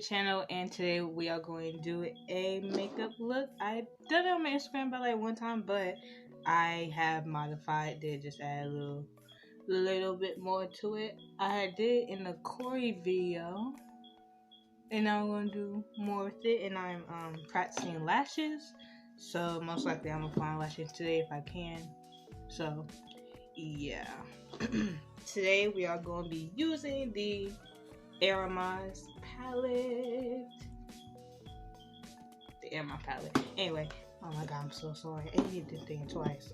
channel, and today we are going to do a makeup look. I done it on my Instagram by like one time, but I have modified it, just add a little bit more to it. I did in the Corey video, and now I'm going to do more with it, and I'm practicing lashes, so most likely I'm going to find lashes today if I can. So yeah. Today we are going to be using the Aramaz palette. The Aramaz palette. Anyway, oh my god, I'm so sorry. I hit this thing twice.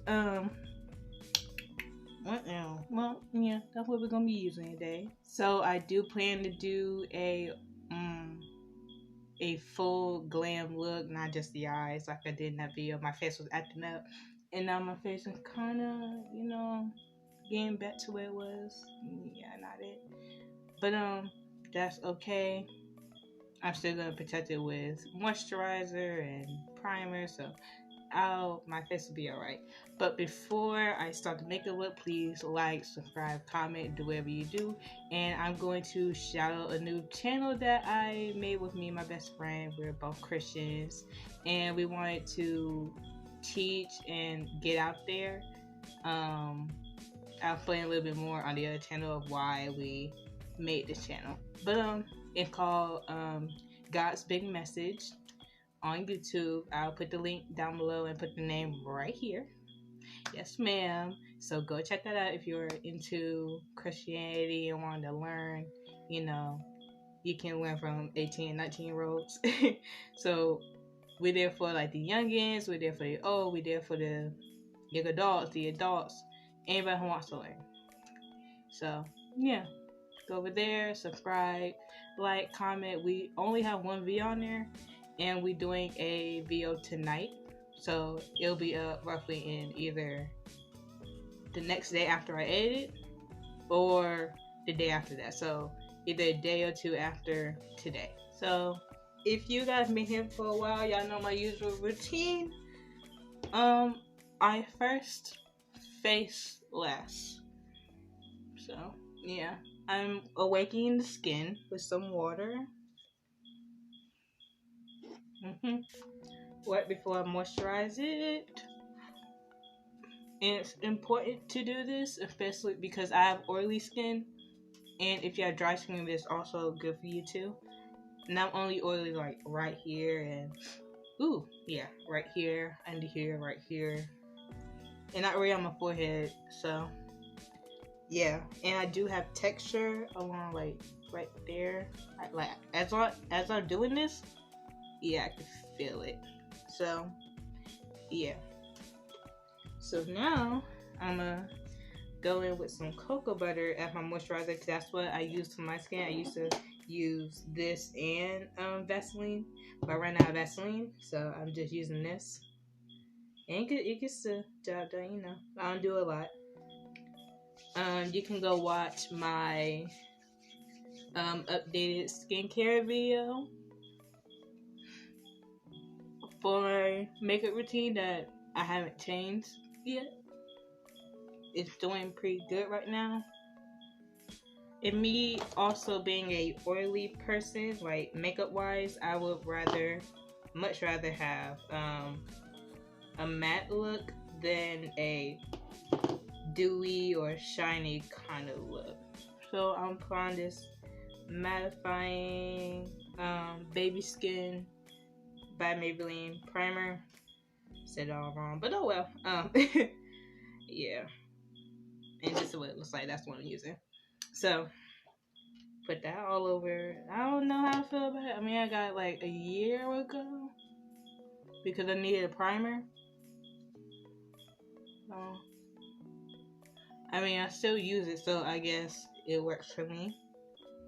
What now? Well, yeah, that's what we're gonna be using today. So I do plan to do a full glam look, not just the eyes like I did in that video. My face was acting up, and now my face is kind of, you know, getting back to where it was. Yeah, not it. But that's okay. I'm still gonna protect it with moisturizer and primer, so my face will be alright. But before I start the makeup look, please like, subscribe, comment, do whatever you do. And I'm going to shout out a new channel that I made with me and my best friend. We're both Christians, and we wanted to teach and get out there. I'll explain a little bit more on the other channel of why we made this channel. But it's called God's Big Message on YouTube. I'll put the link down below and put the name right here. Yes, ma'am. So go check that out if you're into Christianity and want to learn. You know, you can learn from 18 and 19-year-olds. So we're there for like the youngins, we're there for the old, we're there for the young adults, the adults, anybody who wants to learn. So yeah, go over there, subscribe, like, comment. We only have one video on there, and we're doing a video tonight, so it'll be up roughly in either the next day after I edit it or the day after that, so either a day or two after today. So if you guys been here for a while, y'all know my usual routine. I first face last. So yeah, I'm awakening the skin with some water. Right before I moisturize it. And it's important to do this, especially because I have oily skin, and if you have dry skin, it's also good for you too. And I'm only oily like right here and right here, under here, right here, and not really on my forehead. So yeah, and I do have texture along like right there. Like as I'm doing this, yeah, I can feel it. So yeah. So now I'm gonna go in with some cocoa butter as my moisturizer, because that's what I use for my skin. I used to use this and Vaseline, but I ran out of Vaseline, so I'm just using this. And it gets the job done, you know. I don't do a lot. You can go watch my updated skincare video for my makeup routine that I haven't changed yet. It's doing pretty good right now. And me also being a oily person, like makeup wise, I would much rather have a matte look than a dewy or shiny kind of look. So I'm applying this mattifying baby skin by Maybelline primer. Said it all wrong, but oh well. Yeah, and this is what it looks like. That's what I'm using. So put that all over. I don't know how I feel about it. I mean, I got it like a year ago because I needed a primer. I mean, I still use it, so I guess it works for me.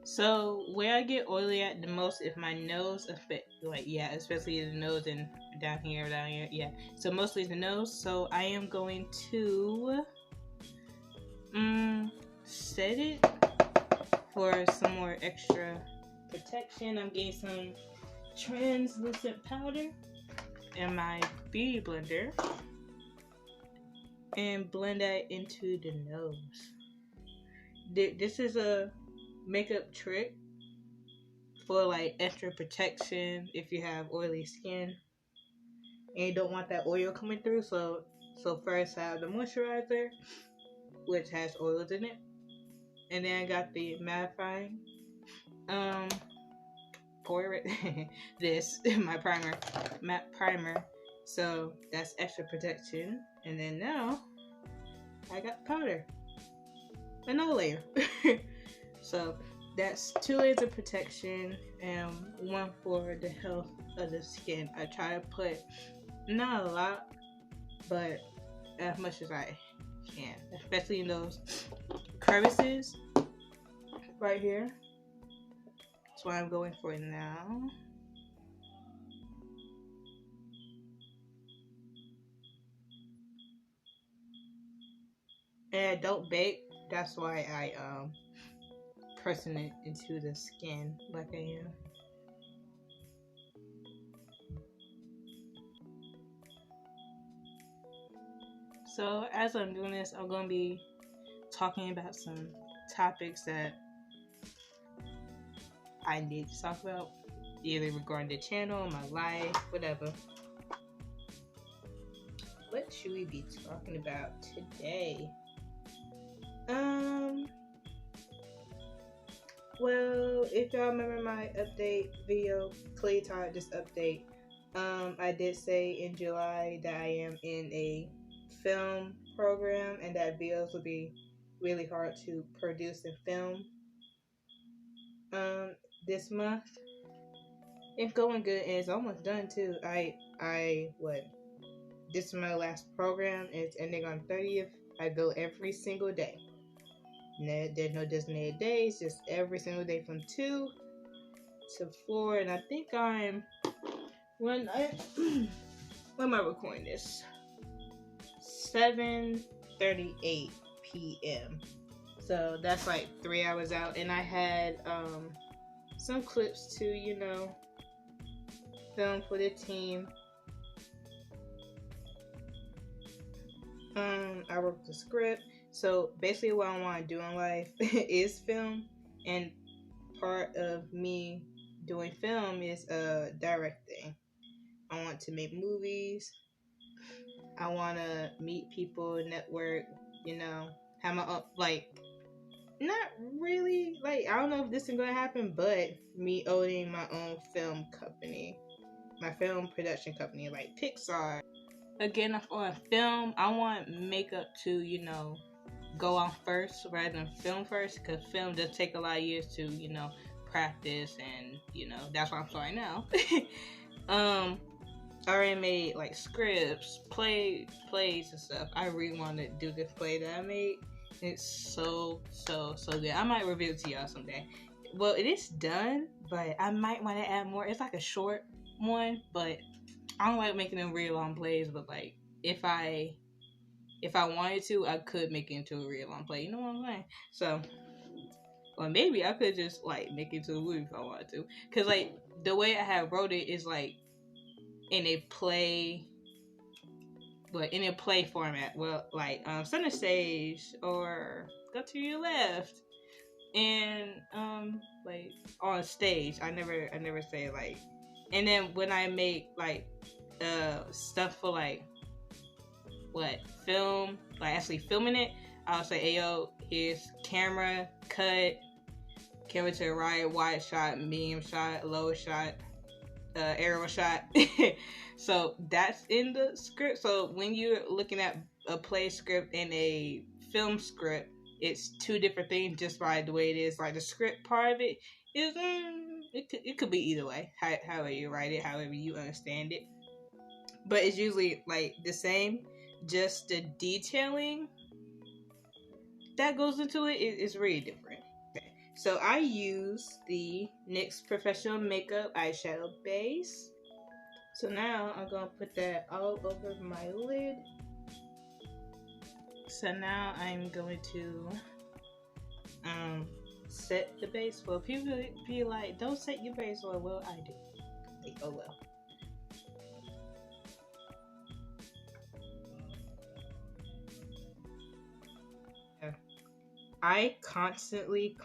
So where I get oily at the most is my nose, especially the nose and down here, yeah. So mostly the nose. So I am going to set it for some more extra protection. I'm getting some translucent powder in my beauty blender and blend that into the nose. This is a makeup trick for like extra protection if you have oily skin and you don't want that oil coming through. So first I have the moisturizer, which has oils in it, and then I got the mattifying um for it. This my primer, matte primer. So that's extra protection, and then now I got powder, another layer. So that's 2 layers of protection and one for the health of the skin. I try to put not a lot, but as much as I can, especially in those crevices right here. That's what I'm going for now. And I don't bake. That's why I pressing it into the skin like I am. So as I'm doing this, I'm gonna be talking about some topics that I need to talk about, either regarding the channel, my life, whatever. What should we be talking about today? Well, if y'all remember my update video, Clay Todd, this update, I did say in July that I am in a film program and that videos will be really hard to produce and film this month. It's going good and it's almost done too. This is my last program. It's ending on 30th. I go every single day. There's no designated days, just every single day from 2 to 4. And I think when am I recording this? 7:38 p.m. So that's like 3 hours out. And I had some clips to, film for the team. I wrote the script. So basically what I want to do in life is film, and part of me doing film is directing. I want to make movies. I want to meet people, network, have my own, not really, I don't know if this is going to happen, but me owning my own film company, my film production company, like Pixar. Again, on film, I want makeup to, go on first rather than film first, because film does take a lot of years to, practice, and, that's why I'm starting now. I already made, scripts, plays and stuff. I really want to do this play that I made. It's so good. I might reveal it to y'all someday. Well, it is done, but I might want to add more. It's like a short one, but I don't like making them real long plays. But if I wanted to, I could make it into a real long play. You know what I'm saying? So, or maybe I could just make it into a movie if I wanted to. Cause the way I have wrote it is in a play. But in a play format, well, center stage or go to your left, and on stage. I never say and then when I make stuff for film, actually filming it, I'll say, hey yo, here's camera, cut, camera to the right, wide shot, medium shot, low shot, arrow shot. So that's in the script. So when you're looking at a play script and a film script, it's two different things just by the way it is. The script part of it is it could be either way, however you write it, however you understand it, but it's usually the same. Just the detailing that goes into it is really different. So I use the NYX Professional Makeup eyeshadow base. So now I'm going to put that all over my lid. So now I'm going to set the base. Well, people be like, don't set your base. Well, I do. Oh well. Yeah. I constantly,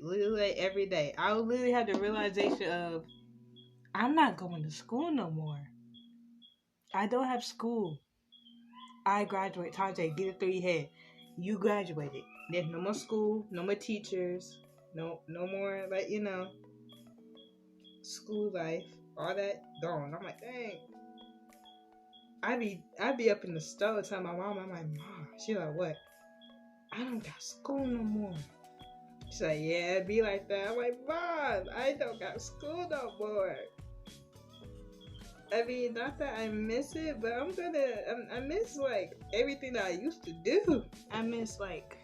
literally like, every day, I would literally have the realization of I'm not going to school no more. I don't have school. I graduate. Tajay, get it through your head. You graduated. There's no more school, no more teachers, no more like school life. All that gone. I'm like, dang. I be up in the store telling my mom, I'm like, Mom. She like, what? I don't got school no more. She's like, yeah, it be like that. I'm like, Mom, I don't got school no more. I mean, not that I miss it, but I miss like everything that I used to do. I miss like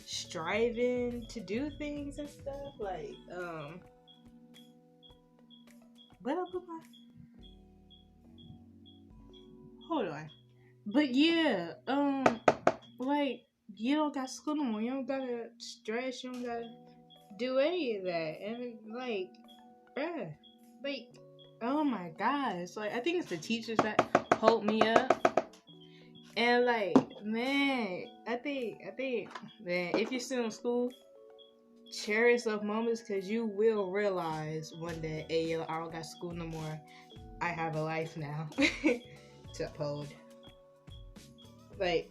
striving to do things and stuff. Like, what up with my? Hold on. But yeah, like you don't got school no more. You don't gotta stress. You don't gotta do any of that. And like, bruh, like, oh my gosh, like I think it's the teachers that hold me up. And like, man, I think, man, if you're still in school, cherish those moments because you will realize one day, hey yo, I don't got school no more. I have a life now to uphold. Like,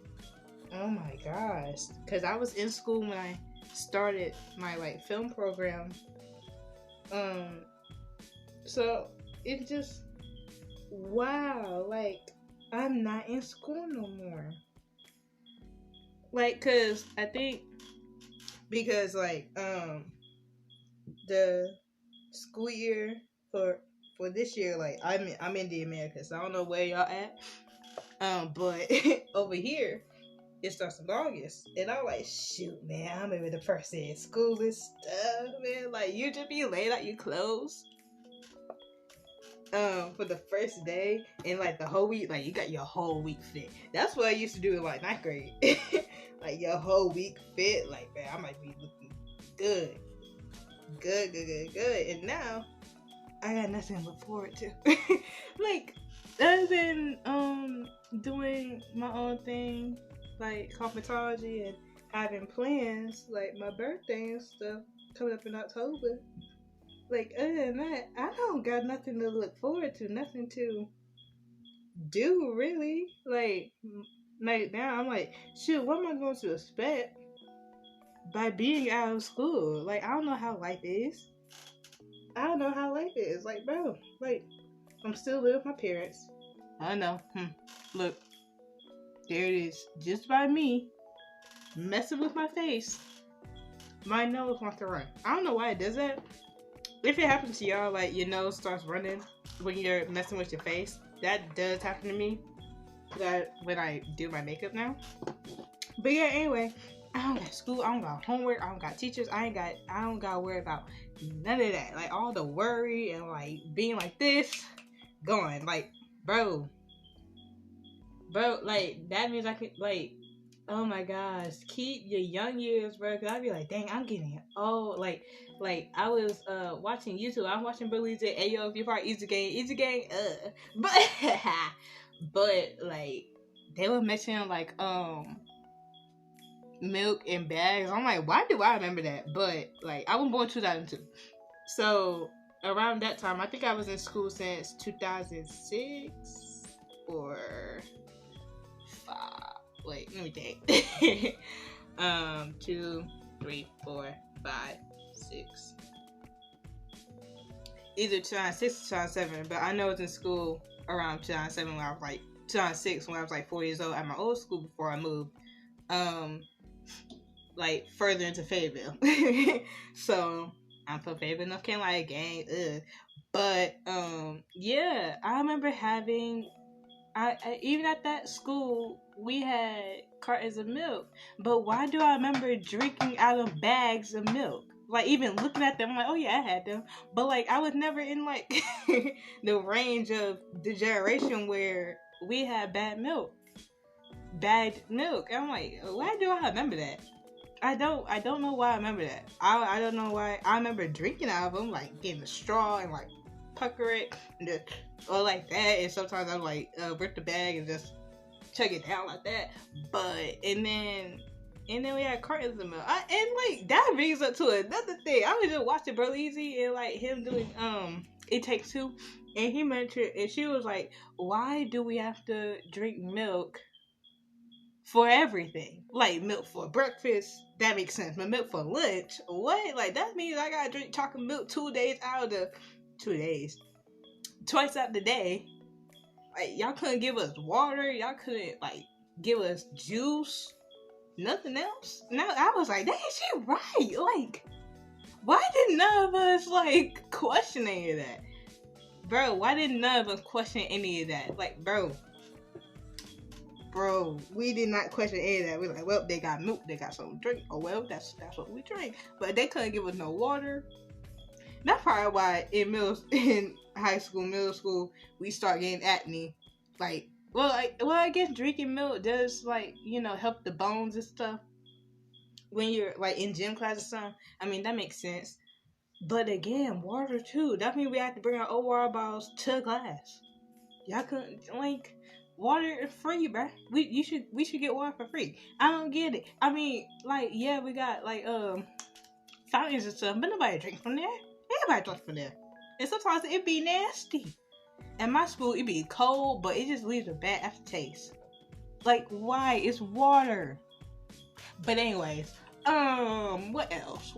oh my gosh, because I was in school when I started my like film program. So it's just wow, like I'm not in school no more. Like, cause I think because like the school year for this year, like I'm in the Americas. I don't know where y'all at. But over here it starts in August, and I'm like, shoot, man, I remember the first day of school and stuff, man. Like you just be laid out your clothes. For the first day and like the whole week, like you got your whole week fit. That's what I used to do in like 9th grade. Like your whole week fit, like man, I might be looking good. And now I got nothing to look forward to. Like other than doing my own thing, like cosmetology and having plans, like my birthday and stuff coming up in October. Like, other than that, I don't got nothing to look forward to, nothing to do, really. Like now, I'm like, shoot, what am I going to expect by being out of school? Like, I don't know how life is. Like, bro, like, I'm still living with my parents. I know. Look, there it is. Just by me messing with my face, my nose wants to run. I don't know why it does that. If it happens to y'all, like your nose starts running when you're messing with your face, that does happen to me. That when I do my makeup now. But yeah, anyway, I don't got school, I don't got homework, I don't got teachers, I don't got to worry about none of that. Like all the worry and like being like this, going like, bro, like that means I could like. Oh my gosh, keep your young years, bro. Cause I'd be like, dang, I'm getting old. Like I was watching YouTube. I'm watching Billy say, "Hey yo, if you're part easy gang, but but like they were mentioning like milk in bags. I'm like, why do I remember that? But like I was born 2002, so around that time, I think I was in school since 2006 or 5. Wait, let me think. 2, 3, 4, 5, 6. Either 2006 or 2007, but I know I was in school around 2007 when I was like 2006 when I was like 4 years old at my old school before I moved. Like further into Fayetteville. So I'm from Fayetteville, North Carolina gang. But yeah, I remember having. I even at that school we had cartons of milk, but why do I remember drinking out of bags of milk? Like even looking at them, I'm like, oh yeah, I had them, but like I was never in like the range of the generation where we had bad milk. I'm like, why do I remember that? I don't know why I remember that. I don't know why I remember drinking out of them, like getting a straw and like pucker it or like that, and sometimes I'm like rip the bag and just chug it down like that. But and then And then we had cartons of milk. And like that brings up to another thing. I was just watching Bro Easy and like him doing It Takes Two, and he mentioned, and she was like, "Why do we have to drink milk for everything? Like milk for breakfast, that makes sense. But milk for lunch, what? Like that means I gotta drink chocolate milk 2 days out of the 2 days, twice out the day. Like y'all couldn't give us water. Y'all couldn't like give us juice." Nothing else. No, I was like, dang, she right. Like, why did none of us like question any of that, bro? Why did none of us question any of that? Like, bro, we did not question any of that. We were like, well, they got milk, they got something to drink. Oh well, that's what we drink. But they couldn't give us no water. That's probably why in high school, middle school, we start getting acne. Like. Well, I guess drinking milk does, like, you know, help the bones and stuff when you're, like, in gym class or something. I mean, that makes sense. But, again, water, too. That means we have to bring our old water bottles to class. Y'all couldn't, like, water is free, bruh. We should get water for free. I don't get it. I mean, like, yeah, we got, like, fountains and stuff, but nobody drinks from there. Everybody drinks from there. And sometimes it be nasty. At my school, it be cold, but it just leaves a bad aftertaste. Like, why? It's water. But anyways, what else?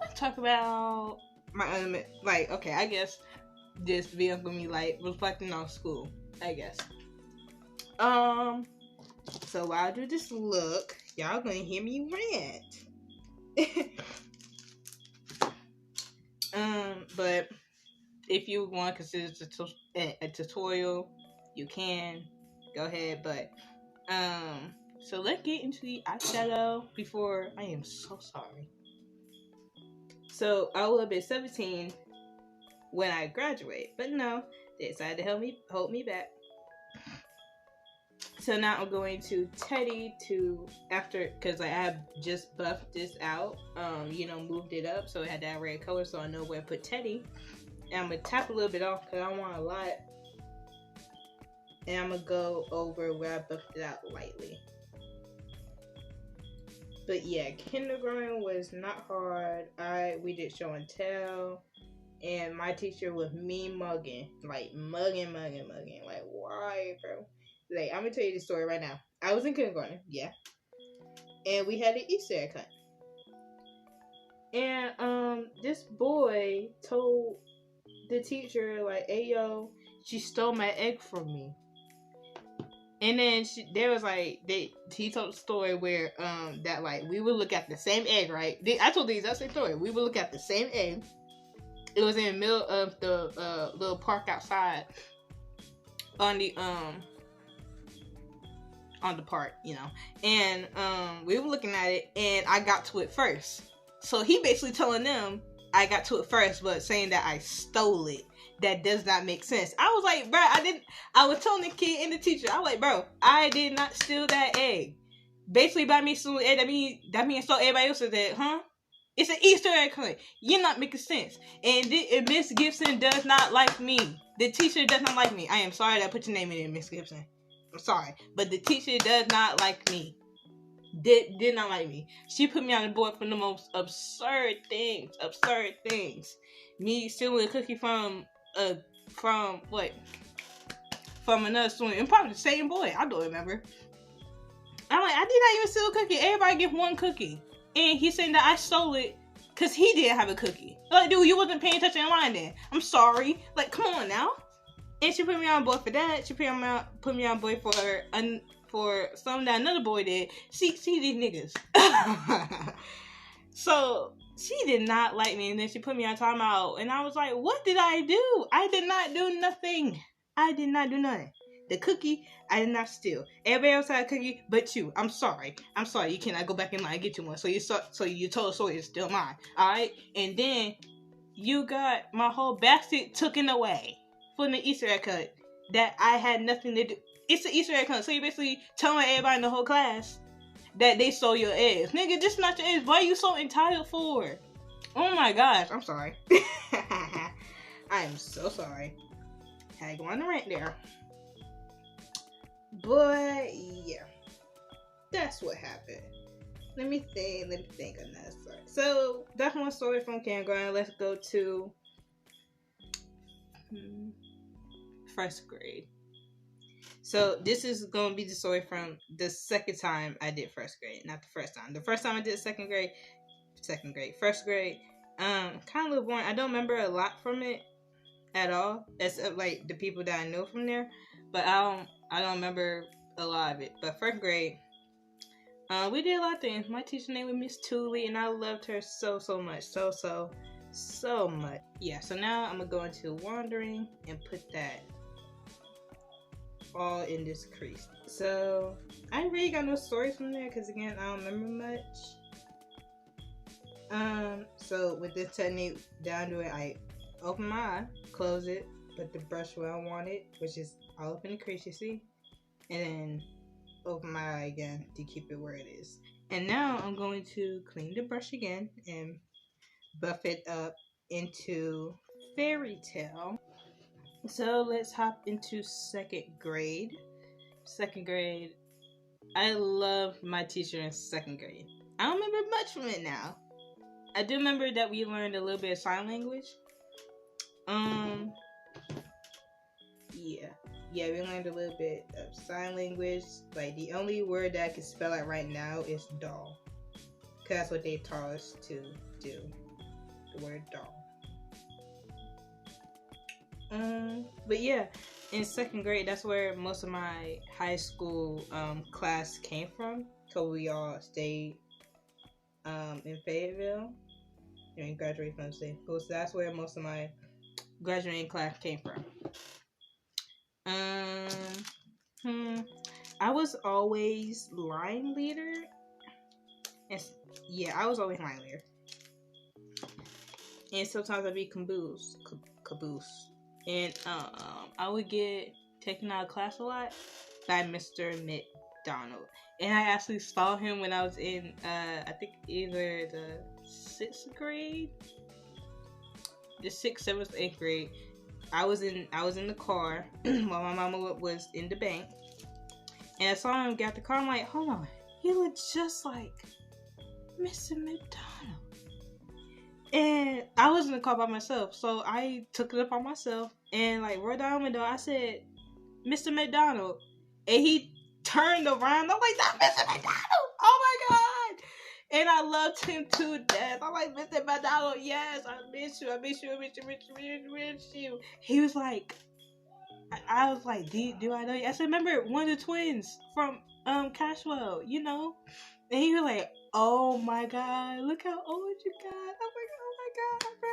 Let's talk about my like, okay, I guess this video gonna be like reflecting on school, I guess. So while I do this look, y'all gonna hear me rant. But if you want to consider a tutorial, you can go ahead. But so let's get into the eyeshadow before I am so sorry. So I will have been 17 when I graduate, but no, they decided to hold me back. So now I'm going to Teddy because I have just buffed this out, you know, moved it up so it had that red color, so I know where to put Teddy. And I'm going to tap a little bit off because I don't want a lot. And I'm going to go over where I buffed it out lightly. But yeah, kindergarten was not hard. We did show and tell. And my teacher was mean mugging. Like, mugging. Like, why, bro? Like, I'm going to tell you the story right now. I was in kindergarten, yeah. And we had an Easter egg hunt. And this boy told the teacher, like, hey, yo, she stole my egg from me. And then he told the story where, that, like, we would look at the same egg, right? I told the exact same story. We would look at the same egg. It was in the middle of the little park outside on the park, you know. And, we were looking at it, and I got to it first. So he basically telling them I got to it first, but saying that I stole it. That does not make sense. I was like, bro, I was telling the kid and the teacher, I was like, bro, I did not steal that egg. Basically, by me stealing egg, that means stole everybody else's egg, huh? It's an Easter egg hunt. You're not making sense. And Miss Gibson does not like me. The teacher does not like me. I am sorry that I put your name in there, Miss Gibson. I'm sorry. But the teacher does not like me. Did not like me. She put me on the board for the most absurd things. Me stealing a cookie from another student, and probably the same boy. I don't remember. I'm like, I did not even steal a cookie. Everybody get one cookie, and he's saying that I stole it because he didn't have a cookie. Like, dude, you wasn't paying attention in line then. I'm sorry. Like, come on now. And she put me on board for that. She put me on board for something that another boy did. See these niggas. So she did not like me, and then she put me on timeout, and I was like, what did I do? I did not do nothing. I did not do nothing. The cookie, I did not steal. Everybody else had a cookie, but you. I'm sorry. You cannot go back in line and get you one. So you told the story, it's still mine. Alright? And then you got my whole basket taken away from the Easter egg hunt that I had nothing to do. It's an Easter egg hunt, so you basically telling everybody in the whole class that they stole your eggs. Nigga, this is not your eggs. What are you so entitled for? Oh my gosh, I'm sorry. I am so sorry. Had to go on the rant there. But, yeah. that's what happened. Let me think on that story. So that's one story from kindergarten. Let's go to first grade. So this is gonna be the story from the second time I did first grade, not the first time. The first time I did second grade, first grade. Kind of a little boring. I don't remember a lot from it at all, except like the people that I know from there. But I don't remember a lot of it. But first grade, we did a lot of things. My teacher name was Miss Tooley, and I loved her so much, so much. Yeah. So now I'm gonna go into wandering and put that all in this crease. So I ain't really got no stories from there because again I don't remember much. So with this technique down to it, I open my eye, close it, put the brush where I want it, which is all up in the crease, you see, and then open my eye again to keep it where it is. And now I'm going to clean the brush again and buff it up into fairy tale. So let's hop into second grade. Second grade, I loved my teacher in second grade. I don't remember much from it now. I do remember that we learned a little bit of sign language. Yeah, we learned a little bit of sign language. Like the only word that I can spell out right now is doll, cause that's what they taught us to do. The word doll. But yeah, in second grade, that's where most of my high school class came from. So we all stayed in Fayetteville and graduated from the same school. So that's where most of my graduating class came from. I was always line leader. And yeah, I was always line leader. And sometimes I'd be caboose. And I would get taken out of class a lot by Mr. McDonald. And I actually saw him when I was in I think either the 6th grade, the 6th, 7th, 8th grade. I was in the car while my mama was in the bank, and I saw him get out the car. I'm like, hold on, he looks just like Mr. McDonald. And I was in the car by myself, so I took it upon myself and like rolled down the window. I said, Mr. McDonald, and he turned around. I'm like, that's Mr. McDonald. Oh my god! And I loved him to death. I'm like, Mr. McDonald, yes, I miss you. He was like, I was like, do I know you? I said, remember one of the twins from Cashwell, you know? And he was like, oh my god, look how old you got. I'm like, oh my god, bro.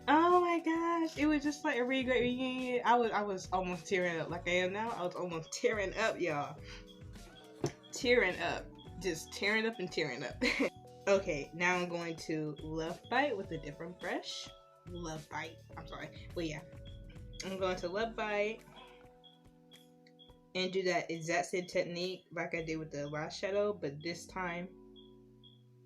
Oh my gosh, it was just like a really great reunion. I was almost tearing up like I am now. I was almost tearing up, y'all. Tearing up. Just tearing up and tearing up. Okay, now I'm going to love bite with a different brush. Love bite. I'm sorry. Well, yeah. I'm going to love bite and do that exact same technique like I did with the last shadow, but this time,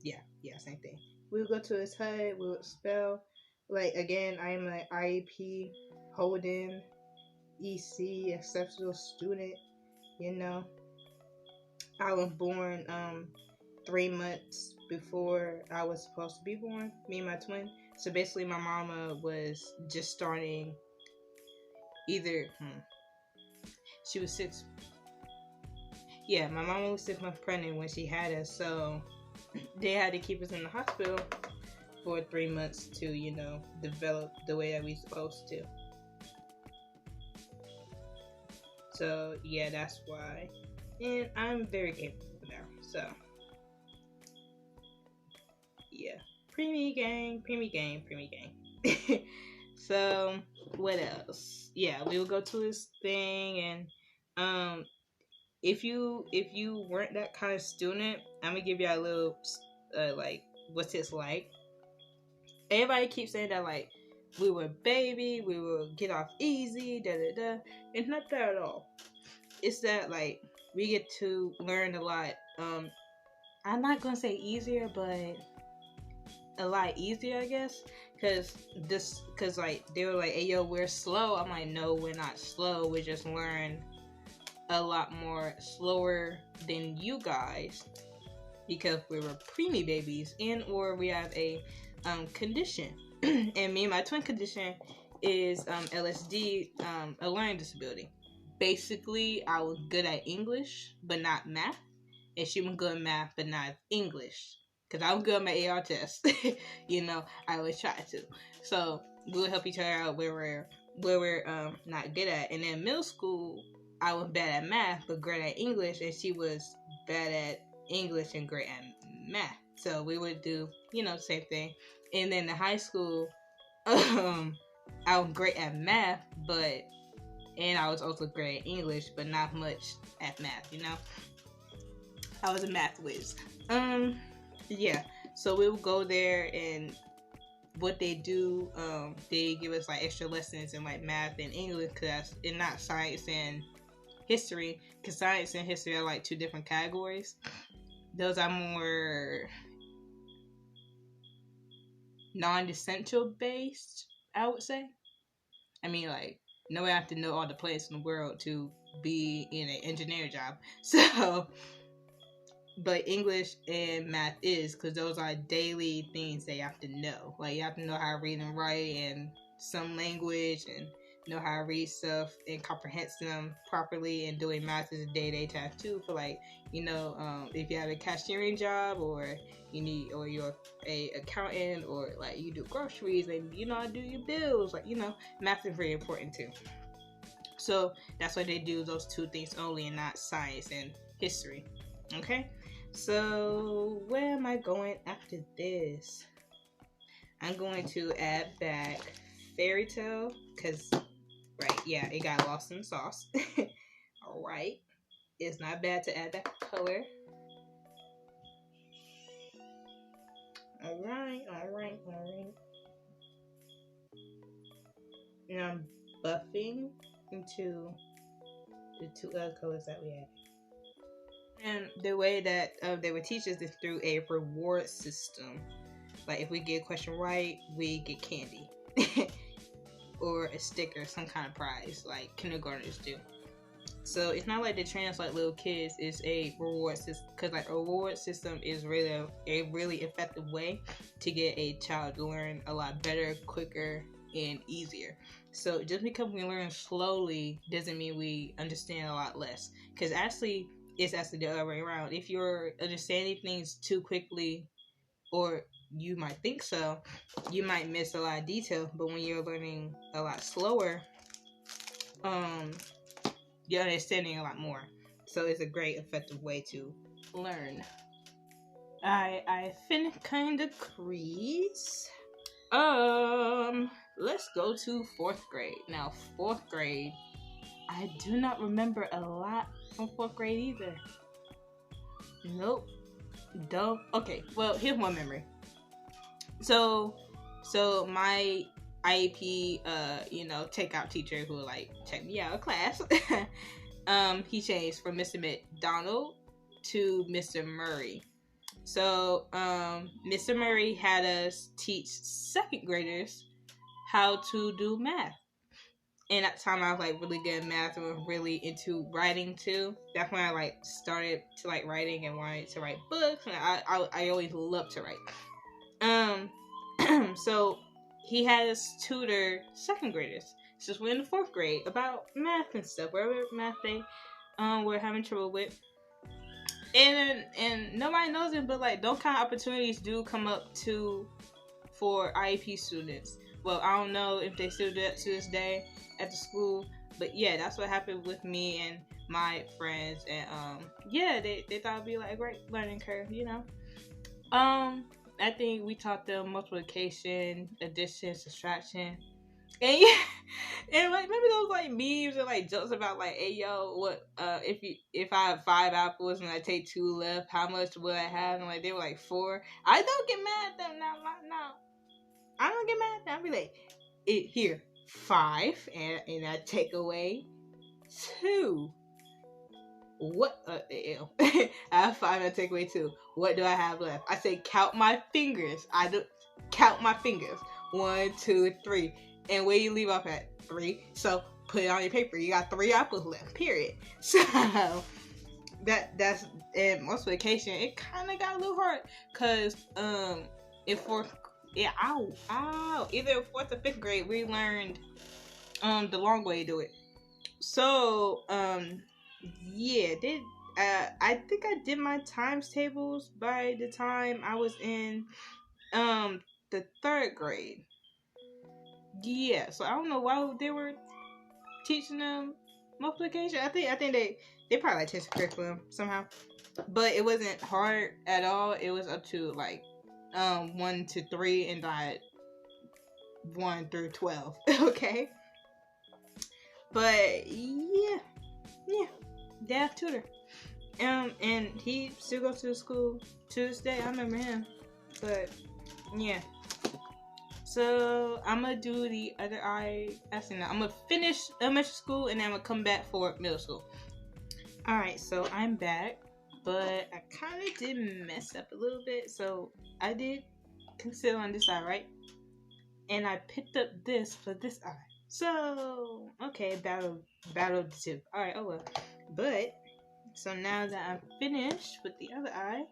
yeah, same thing. We'll go to his head. We'll spell. Like, again, I'm an IEP holding EC exceptional student, you know. I was born 3 months before I was supposed to be born, me and my twin. So basically my mama was just starting either, she was 6. Yeah, my mama was 6 months pregnant when she had us, so they had to keep us in the hospital for 3 months to, you know, develop the way that we supposed to. So yeah, that's why. And I'm very capable now, so yeah. Preemie gang. So what else? Yeah, we will go to this thing, and if you weren't that kind of student, I'm gonna give you a little like what's it's like. Everybody keeps saying that like we were baby, we will get off easy, It's not that at all. It's that like we get to learn a lot. I'm not gonna say easier, but a lot easier, I guess. Cause like they were like, hey yo, we're slow. I'm like, no, we're not slow. We just learn a lot more slower than you guys because we were preemie babies and or we have a condition. And me and my twin condition is LSD, a learning disability. Basically, I was good at English, but not math. And she was good at math, but not English. Because I was good at my AR test. I always try to. So we would help each other out where we're not good at. And in middle school, I was bad at math, but great at English. And she was bad at English and great at math. So we would do, same thing. And then in high school, I was great at math, and I was also great at English, but not much at math, I was a math whiz. Yeah. So we would go there, and what they do, they give us like extra lessons in like math and English class, and not science and history, because science and history are like two different categories. Those are more non-essential based, I would say. I mean, like, nobody have to know all the planets in the world to be in an engineer job. So, but English and math is, because those are daily things they have to know. Like, you have to know how to read and write and some language, and know how to read stuff and comprehend them properly. And doing math is a day-to-day task too, for like, if you have a cashiering job, or or you're a accountant, or like you do groceries and do your bills, like, math is very important too. So that's why they do those two things only, and not science and history. Okay, so where am I going after this? I'm going to add back fairy tale, because it got lost in the sauce. All right, it's not bad to add back color. All right. Now I'm buffing into the two other colors that we had. And the way that they would teach us is through a reward system. Like, if we get a question right, we get candy. Or a sticker, some kind of prize, like kindergartners do. So it's not like they train us like little kids. It's a reward system, because like a reward system is really a really effective way to get a child to learn a lot better, quicker, and easier. So just because we learn slowly doesn't mean we understand a lot less. Because actually, it's actually the other way around. If you're understanding things too quickly, or you might think so, you might miss a lot of detail. But when you're learning a lot slower, you're understanding a lot more. So it's a great effective way to learn. I finished kind of crease. Let's go to 4th grade. Now, 4th grade, I do not remember a lot from 4th grade either. Nope. Don't. Okay, well, here's one memory. So my IEP, takeout teacher who like check me out of class, he changed from Mr. McDonald to Mr. Murray. So Mr. Murray had us teach 2nd graders how to do math. And at the time I was like really good at math and was really into writing too. That's when I like started to like writing and wanted to write books, and I always loved to write. So he had us tutor 2nd graders since we're in the 4th grade about math and stuff, whatever math they were having trouble with. And nobody knows it, but like those kind of opportunities do come up for IEP students. Well, I don't know if they still do that to this day at the school, but yeah, that's what happened with me and my friends. And they thought it'd be like a great learning curve, I think we taught them multiplication, addition, subtraction, and and like maybe those like memes and like jokes about like, hey yo, what if I have 5 apples and I take 2 left, how much will I have? And like they were like 4. I don't get mad at them now. I don't get mad at them. I'll be like, here 5, and I take away 2. What? I have 5 and I take away 2. What do I have left? I say count my fingers. I do count my fingers. 1, 2, 3. And where you leave off at 3. So put it on your paper. You got 3 apples left. Period. So that's in most vacation. It kind of got a little hard because in fourth, yeah, either 4th or 5th grade, we learned the long way to do it. So yeah, I think I did my times tables by the time I was in the 3rd grade. Yeah, so I don't know why they were teaching them multiplication. I think they probably like changed the curriculum somehow, but it wasn't hard at all. It was up to like 1 to 3 and like 1 through 12. Okay, but yeah, dad tutor. And he still goes to the school to this day. I remember him, but yeah. So I'm gonna do the other eye. Actually, no, I'm gonna finish elementary school and then I'm gonna come back for middle school. All right, so I'm back, but I kind of did mess up a little bit. So I did conceal on this eye, right? And I picked up this for this eye. So okay, battle of the two. All right, oh well. But so now that I'm finished with the other eye,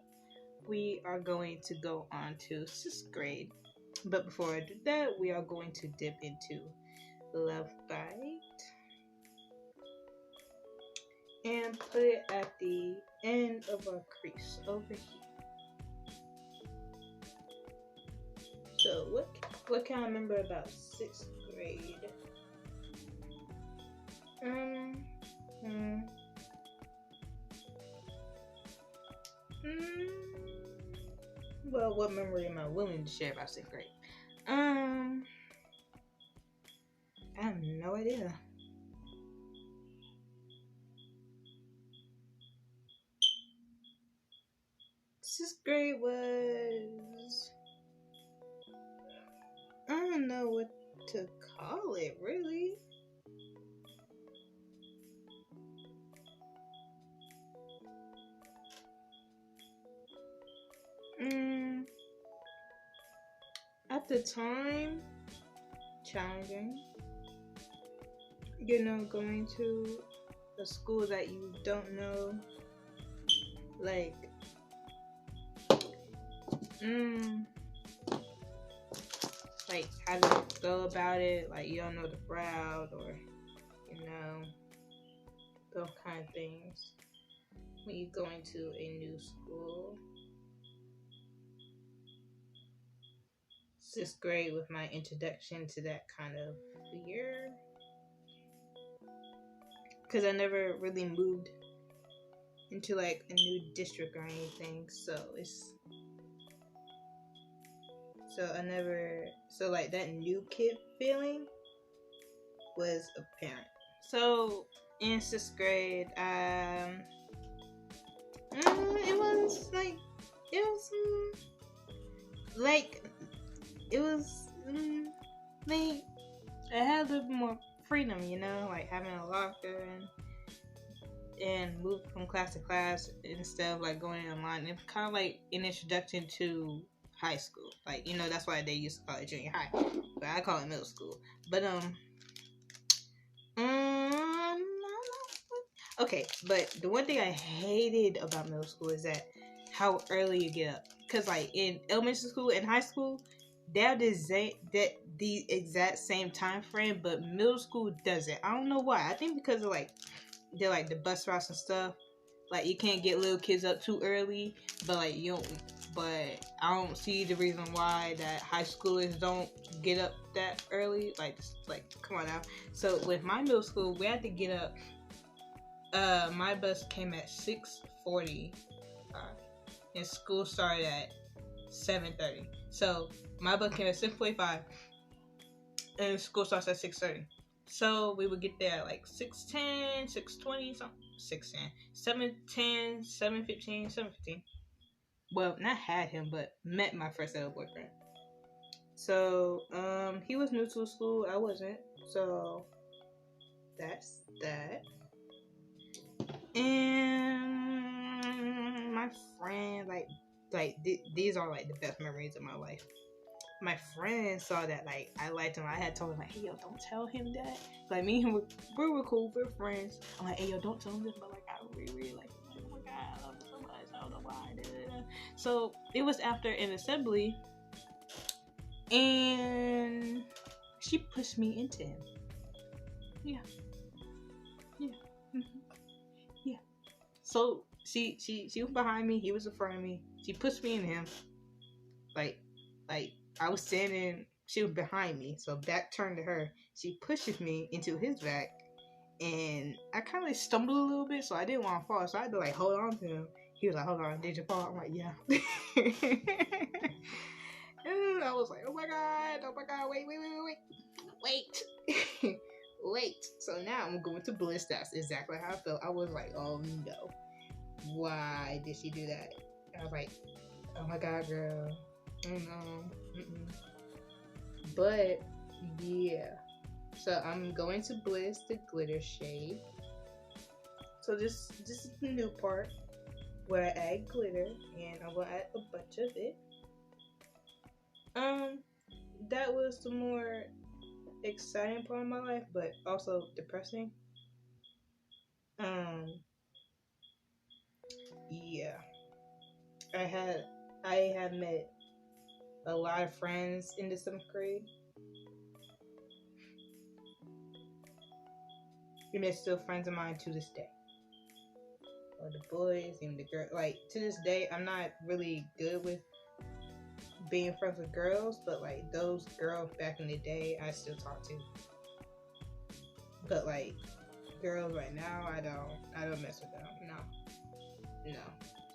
we are going to go on to 6th grade. But before I do that, we are going to dip into left bite and put it at the end of our crease over here. So what can I remember about 6th grade? Well, what memory am I willing to share about 6th grade? I have no idea. 6th grade was, I don't know what to call it, really. At the time, challenging. You know, going to a school that you don't know, like, like how to go about it. Like you don't know the crowd, or you know, those kind of things. When you go into a new school. 6th grade was my introduction to that kind of fear, because I never really moved into like a new district or anything, so like that new kid feeling was apparent. So in 6th grade, it was like I had a little bit more freedom, you know, like having a locker and move from class to class instead of like going online. It's kind of like an introduction to high school, like, you know, that's why they used to call it junior high, but I call it middle school. But okay, but the one thing I hated about middle school is that how early you get up. Because like in elementary school and high school, they have the exact same time frame, but middle school doesn't. I don't know why. I think because of like they're like the bus routes and stuff. Like you can't get little kids up too early, but like you don't. But I don't see the reason why that high schoolers don't get up that early. Like come on now. So with my middle school, we had to get up. My bus came at 6:40, and school started at 7:30. So my bus came at 6:45, and school starts at 6:30. So we would get there at like 6:10, 6:20, something. 6:10, 7:10, 7:15, 7:15. Well, not had him, but met my first ever boyfriend. So he was new to the school. I wasn't. So that's that. And my friend, these are like the best memories of my life. my friend saw that like I liked him. I had told him like, hey yo, don't tell him that. Like me and him we were cool, we're friends. I'm like, hey yo, don't tell him this, but like I really like him. Like, oh my god, I love him so much. I don't know why. Da, da, da. So it was after an assembly, and she pushed me into him. Yeah, yeah, mm-hmm. Yeah. So she was behind me. He was in front of me. She pushed me into him. Like I was standing. She was behind me, so back turned to her. She pushes me into his back, and I kind of stumbled a little bit, so I didn't want to fall. So I had to like hold on to him. He was like, "Hold on, did you fall?" I'm like, "Yeah." And I was like, "Oh my god, wait, wait." So now I'm going to bliss. That's exactly how I felt. I was like, "Oh no, why did she do that?" I was like, "Oh my god, girl, oh no." Mm-mm. But yeah, so I'm going to bliss the glitter shade. So this is the new part where I add glitter, and I'm gonna add a bunch of it. That was the more exciting part of my life, but also depressing. Um, yeah, I have met a lot of friends in the 7th grade, and they're still friends of mine to this day. Or the boys and the girl, like to this day, I'm not really good with being friends with girls, but like those girls back in the day, I still talk to. But like girls right now, I don't mess with them. No.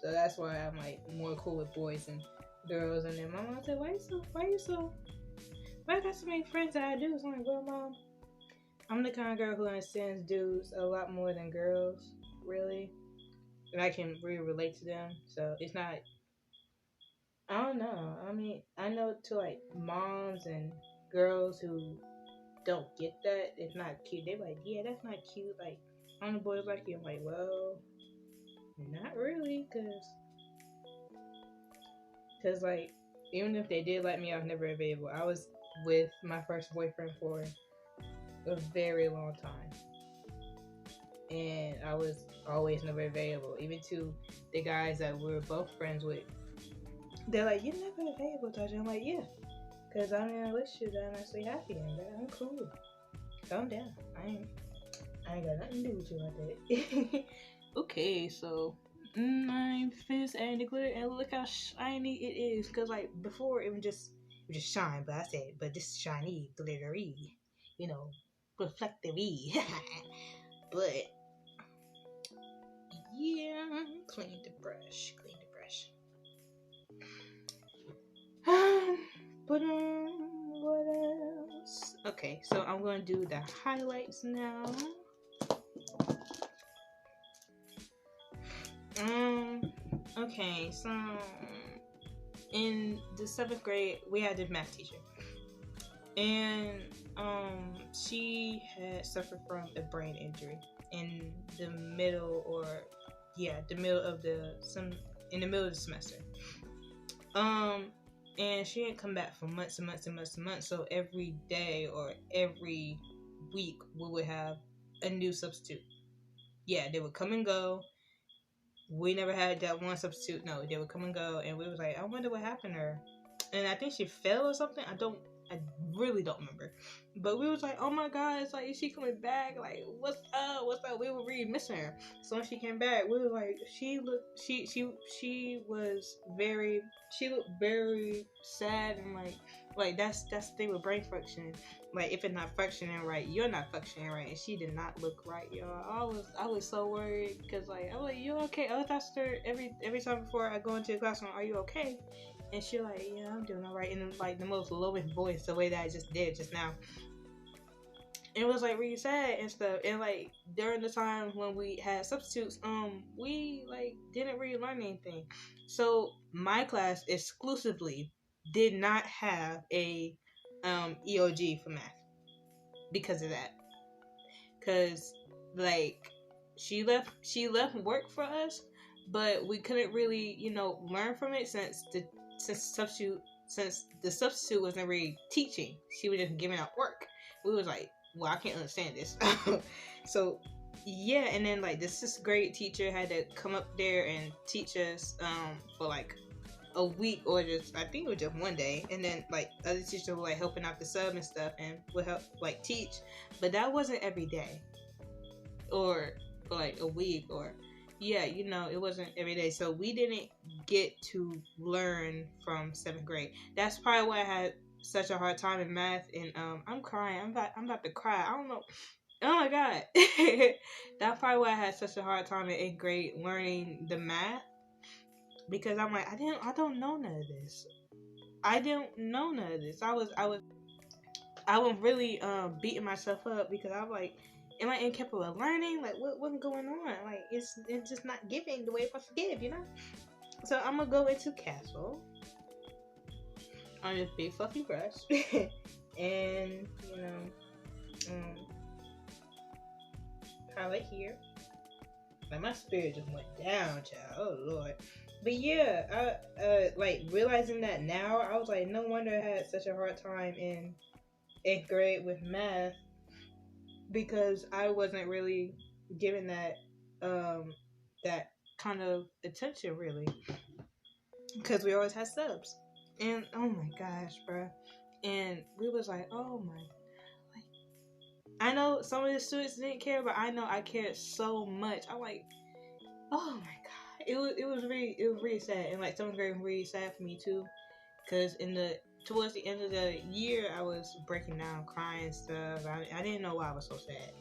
So that's why I'm like more cool with boys and girls. And then my mom said, why I got so many friends that I do? So I'm like, well, mom, I'm the kind of girl who understands dudes a lot more than girls, really. And I can really relate to them. So it's not, I don't know. I mean, I know to like moms and girls who don't get that, it's not cute. They're like, yeah, that's not cute. Like, I'm the boys like you. I'm like, well, not really, cause like, even if they did like me, I was never available. I was with my first boyfriend for a very long time, and I was always never available. Even to the guys that we were both friends with, they're like, you're never available, Tasha. I'm like, yeah, cause I'm in a relationship that I'm actually happy in. That I'm cool. Calm down. I ain't got nothing to do with you like that. Okay, so I finished adding the glitter, and look how shiny it is. Cause like before, it would just shine, but I said, but this shiny, glittery, reflective. But yeah, clean the brush. But what else? Okay, so I'm gonna do the highlights now. Okay, so in the 7th grade, we had this math teacher, and she had suffered from a brain injury in the middle of the semester. And she had come back for months and months and months and months. So every day or every week, we would have a new substitute. Yeah, they would come and go. We never had that one substitute. No, they would come and go, and we was like, I wonder what happened to her. And I think she fell or something. I really don't remember. But we was like, oh my god, it's like, is she coming back? Like, what's up? We were really missing her. So when she came back, we were like, she looked very sad, and like that's the thing with brain function. Like, if it's not functioning right, you're not functioning right, and she did not look right, y'all. I was so worried, because like, I was like, you okay? I was asking her every time before I go into the classroom, are you okay? And she like, yeah, I'm doing alright, in like the most lowest voice, the way that I just did just now. It was like really sad and stuff. And like during the time when we had substitutes, we like didn't really learn anything. So my class exclusively did not have a EOG for math because of that. Cause like she left work for us, but we couldn't really learn from it since the substitute since the substitute wasn't really teaching, she was just giving out work. We was like, well, I can't understand this. So yeah, and then like the 6th grade teacher had to come up there and teach us for like a week, or just, I think it was just one day, and then like other teachers were like helping out the sub and stuff and would help like teach, but that wasn't every day or for like a week, or yeah, it wasn't every day, so we didn't get to learn from 7th grade. That's probably why I had such a hard time in math. And I'm crying, I'm about to cry, I don't know. Oh my god. That's probably why I had such a hard time in 8th grade learning the math, because I'm like, I don't know none of this. I didn't know none of this. I was really beating myself up, because I was like, am I incapable of learning? Like, what's going on? Like, it's just not giving the way it's supposed to give, So I'm gonna go into Castle on this big fluffy brush, and highlight here. Like, my spirit just went down, child. Oh Lord. But yeah, I like realizing that now, I was like, no wonder I had such a hard time in 8th grade with math, because I wasn't really given that kind of attention, really, because we always had subs. And oh my gosh, bro. And we was like, oh my, like, I know some of the students didn't care, but I know I cared so much. I'm like, oh my god, it was really sad. And like 7th grade was really sad for me too, because towards the end of the year, I was breaking down, crying and stuff. I didn't know why I was so sad,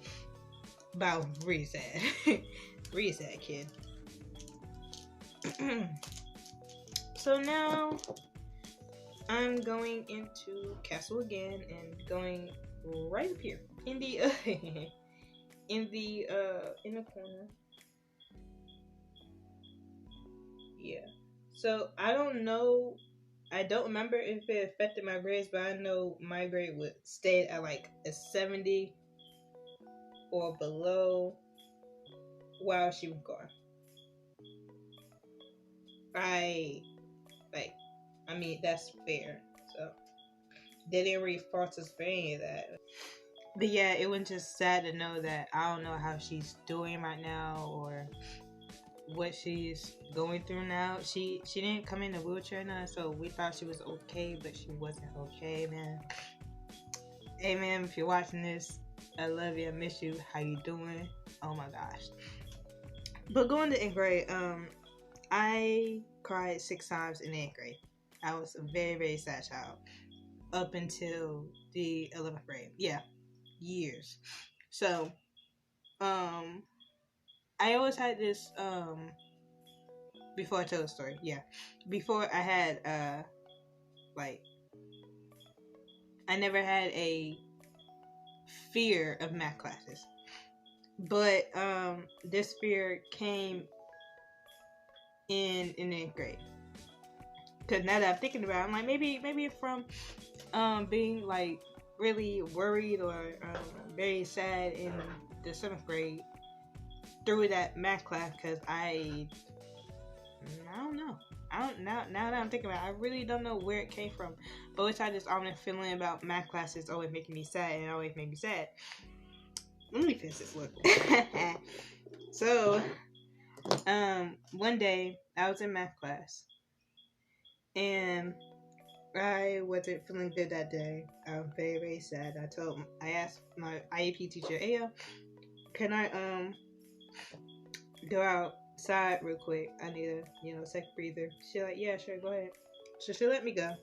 but I was really sad. Really sad kid. So now I'm going into Castle again, and going right up here in the in the corner. Yeah. So I don't know. I don't remember if it affected my grades, but I know my grade would stay at like a 70 or below while she was gone. I mean, that's fair. So they didn't really fault us for any of that. But yeah, it was just sad to know that I don't know how she's doing right now, or what she's going through now. She didn't come in a wheelchair now, so we thought she was okay, but she wasn't okay, man. Hey man, if you're watching this, I love you, I miss you, how you doing? Oh my gosh. But going to 8th grade, I cried 6 times in 8th grade. I was a very, very sad child up until the 11th grade. Yeah, years. So, I always had this, before I tell the story, yeah. Before I had, like, I never had a fear of math classes. But, this fear came in 8th grade. Because now that I'm thinking about it, I'm like, maybe from being like really worried or very sad in the 7th grade through that math class, because I don't know. Now that I'm thinking about it, I really don't know where it came from. But which I just always feeling about math classes always making me sad, and it always made me sad. Let me finish this look. So, one day I was in math class, and I wasn't feeling good that day. I was very, very sad. I asked my IEP teacher, hey, can I go outside real quick? I need a second breather. She like, yeah, sure, go ahead. So she let me go.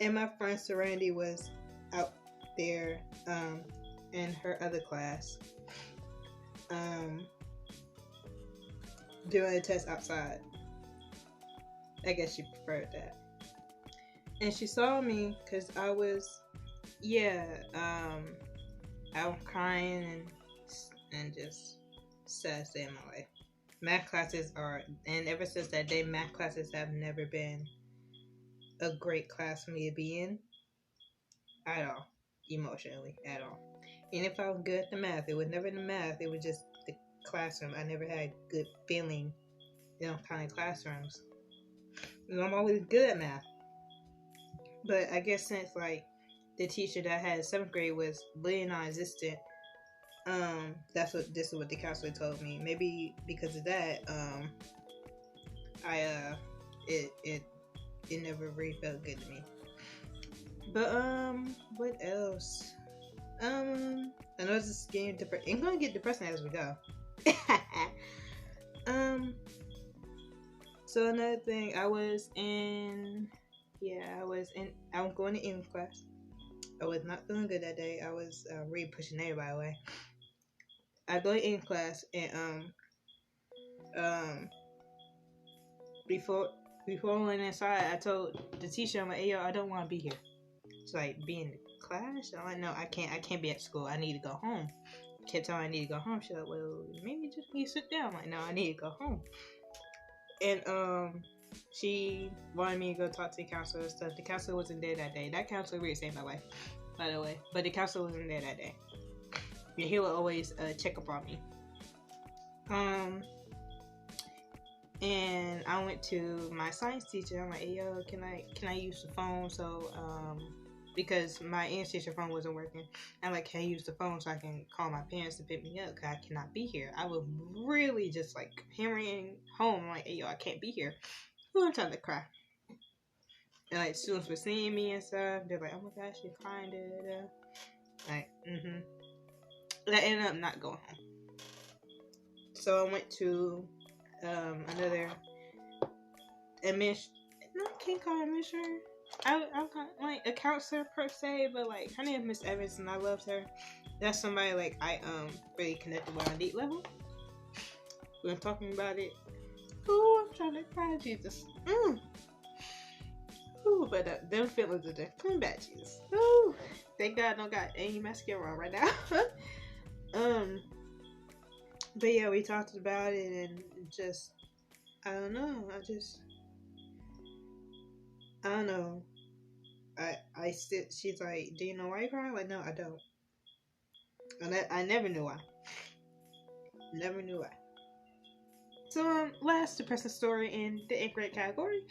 And my friend Serenity was out there in her other class doing a test outside. I guess she preferred that. And she saw me because I was crying and just sad day in my life. Math classes and ever since that day, math classes have never been a great class for me to be in at all, emotionally, at all. And if I was good at the math, it was never the math, it was just the classroom. I never had good feeling in those kind of classrooms. And I'm always good at math. But I guess since like the teacher that I had in 7th grade was really non-existent, this is what the counselor told me. Maybe because of that, I it it it never really felt good to me. But what else? I know this is getting depressing. I'm gonna get depressing as we go. um, so another thing, I'm going to English class. I was not feeling good that day. I was really pushing everybody away. I go to English class and um before I went inside, I told the teacher, I'm like, hey yo, I don't want to be here. She's like, be in the class? I'm like, no, I can't be at school. I need to go home. Kept telling me I need to go home. She's like, well, maybe just need to sit down. I'm like, no, I need to go home. And she wanted me to go talk to the counselor and stuff. The counselor wasn't there that day. That counselor really saved my life, by the way. But the counselor wasn't there that day. Yeah, he would always check up on me. And I went to my science teacher. I'm like, hey, yo, can I use the phone? So because my English teacher phone wasn't working, I'm like, can I use the phone so I can call my parents to pick me up? Because I cannot be here. I was really just like hammering home. I'm like, hey, yo, I can't be here. I'm trying to cry. And like students were seeing me and stuff. They're like, oh my gosh, you're crying. Da, da, da. Like, I ended up not going home. So I went to another I can't call her administrator. I'm kind of like a counselor per se, but like her name is Miss Evans and I loved her. That's somebody like I really connected with on a deep level. We're talking about it. Ooh, I'm trying to cry, Jesus. Ooh, but them feelings are just coming back, Jesus. Ooh, thank God I don't got any mascara on right now. But yeah, we talked about it and just I don't know. I don't know. She's like, do you know why you cry? I'm like, no, I don't. And I never knew why. Never knew why. So, last depressing story in the 8th grade category.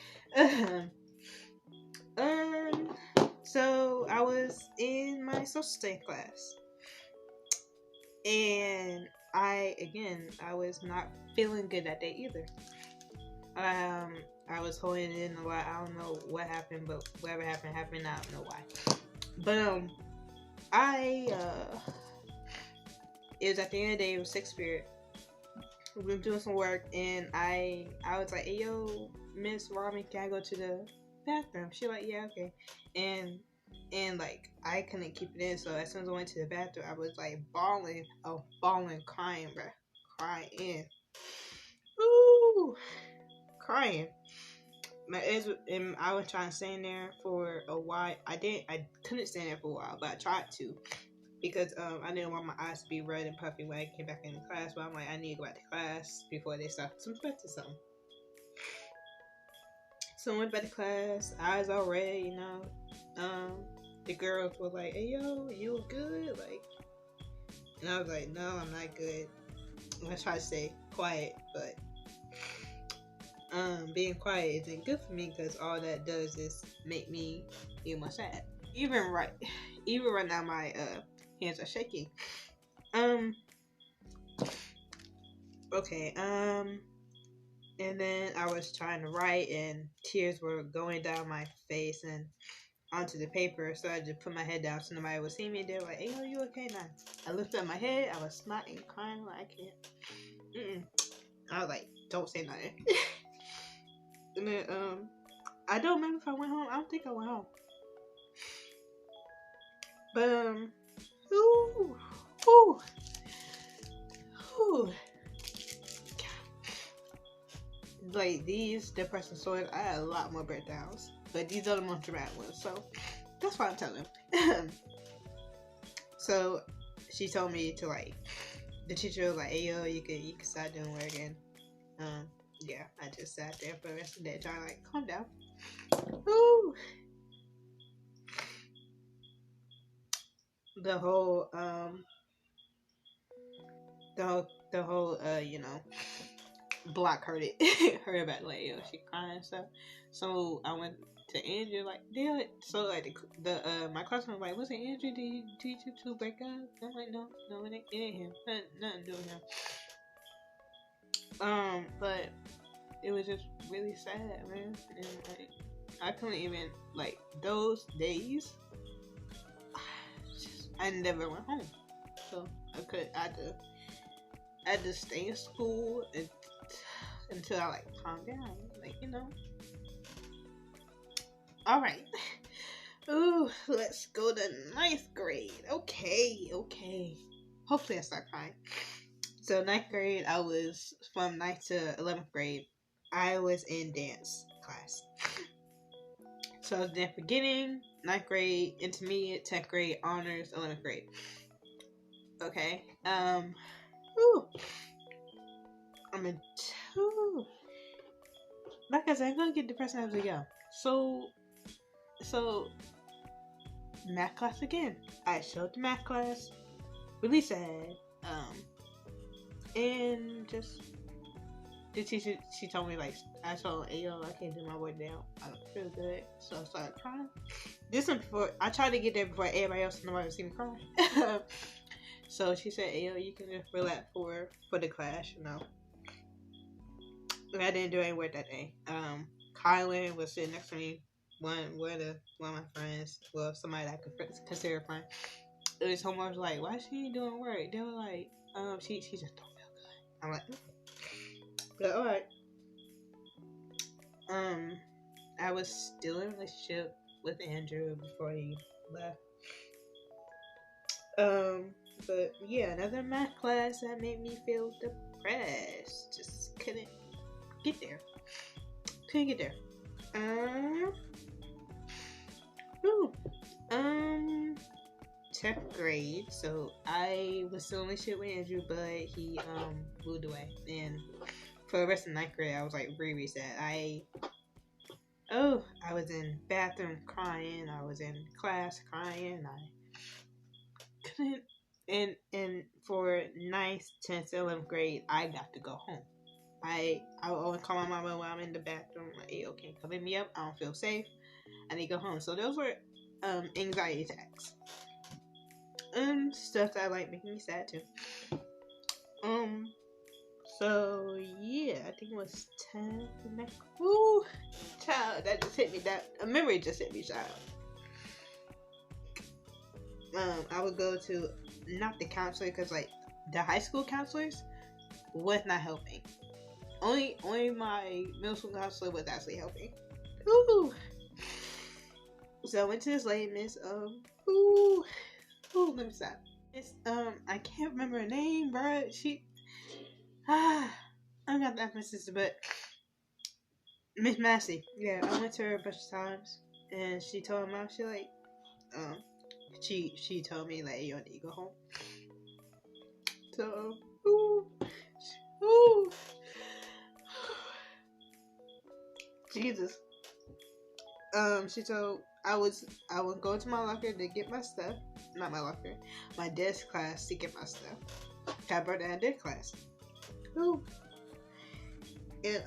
So I was in my social studies class. And I was not feeling good that day either. I was holding it in a lot. I don't know what happened, but whatever happened. I don't know why. But it was at the end of the day. It was 6th period. We were doing some work, and I was like, "Hey, yo, Miss Robin, can I go to the bathroom?" She like, "Yeah, okay." And like I couldn't keep it in, so as soon as I went to the bathroom, I was like bawling, crying, bruh, crying, ooh, crying. My ex and I was trying to stand there for a while. I couldn't stand there for a while, but I tried to because I didn't want my eyes to be red and puffy when I came back into class. But I'm like, I need to go back to class before they start some sweat or something. So I went back to class, eyes all red, you know. The girls were like, "Hey yo, you good?" Like, and I was like, "No, I'm not good." I try to stay quiet, but being quiet isn't good for me because all that does is make me feel more sad. Even right now, my hands are shaking. Okay. And then I was trying to write, and tears were going down my face and onto the paper. So I just put my head down so nobody would see me. They were like, "Hey, are you okay now?" I lifted up my head. I was snotting, crying like I can't. I was like, "Don't say nothing." And then I don't remember if I went home. I don't think I went home. But ooh, ooh, ooh. Like these depressing stories, I had a lot more breakdowns, but these are the most dramatic ones. So that's why I'm telling them. So she told me to like. The teacher was like, "Hey yo, you can start doing work," and yeah, I just sat there for the rest of the day trying to like calm down. Woo! The whole you know, block heard it. Heard about like, yo, she crying and stuff. So I went to Andrew, like, so like my classmate was like, was it Andrew? Did you teach you to break up? I'm like, no, it ain't him. Nothing to do with him. But it was just really sad, man. And like, I couldn't even, like, those days, I never went home. So I had to stay in school until I like calmed down. Like, Alright. Ooh, let's go to 9th grade. Okay. Hopefully I start crying. So 9th grade, I was from 9th to 11th grade. I was in dance class. So I was there beginning, 9th grade, intermediate, 10th grade, honors, 11th grade. Okay. Whew. I'm in 2. Like I said, I'm gonna get depressed as we go. So math class again. I showed the math class. Really sad. And just the teacher, she told me, like, I told her, yo, I can't do my work now. I don't feel good. So I started crying. This one before, I tried to get there before everybody else, nobody was even crying. So she said, yo, you can just relax for the class, And I didn't do any work that day. Kylan was sitting next to me. One of my friends, well, somebody that I could consider a friend. It was almost like, why she ain't doing work? They were like, she just don't feel good. I'm like, but alright. I was still in a relationship with Andrew before he left. But yeah, another math class that made me feel depressed. Just couldn't get there. 10th grade. So I was still in a relationship with Andrew, but he moved away. And for the rest of 9th grade, I was like really sad. I was in bathroom crying. I was in class crying. I couldn't. And for 9th, 10th, 11th grade, I got to go home. I would always call my mama while I'm in the bathroom. Like, hey, okay, come pick me up. I don't feel safe. I need to go home. So those were anxiety attacks. Stuff that like making me sad too. So yeah, I think it was 10. Woo, child, that just hit me. That a memory just hit me, child. I would go to not the counselor because like the high school counselors was not helping. Only my middle school counselor was actually helping. Ooh. So I went to this lady, Miss let me stop. It's I can't remember her name, bro. I'm not that my sister, but Miss Massey. Yeah, I went to her a bunch of times, and she told me, she like, she told me like, you need to go home. So, Jesus. She told I would go to my locker to get my stuff. Not my locker, my desk class to get my stuff. I brought that desk class. Ooh. And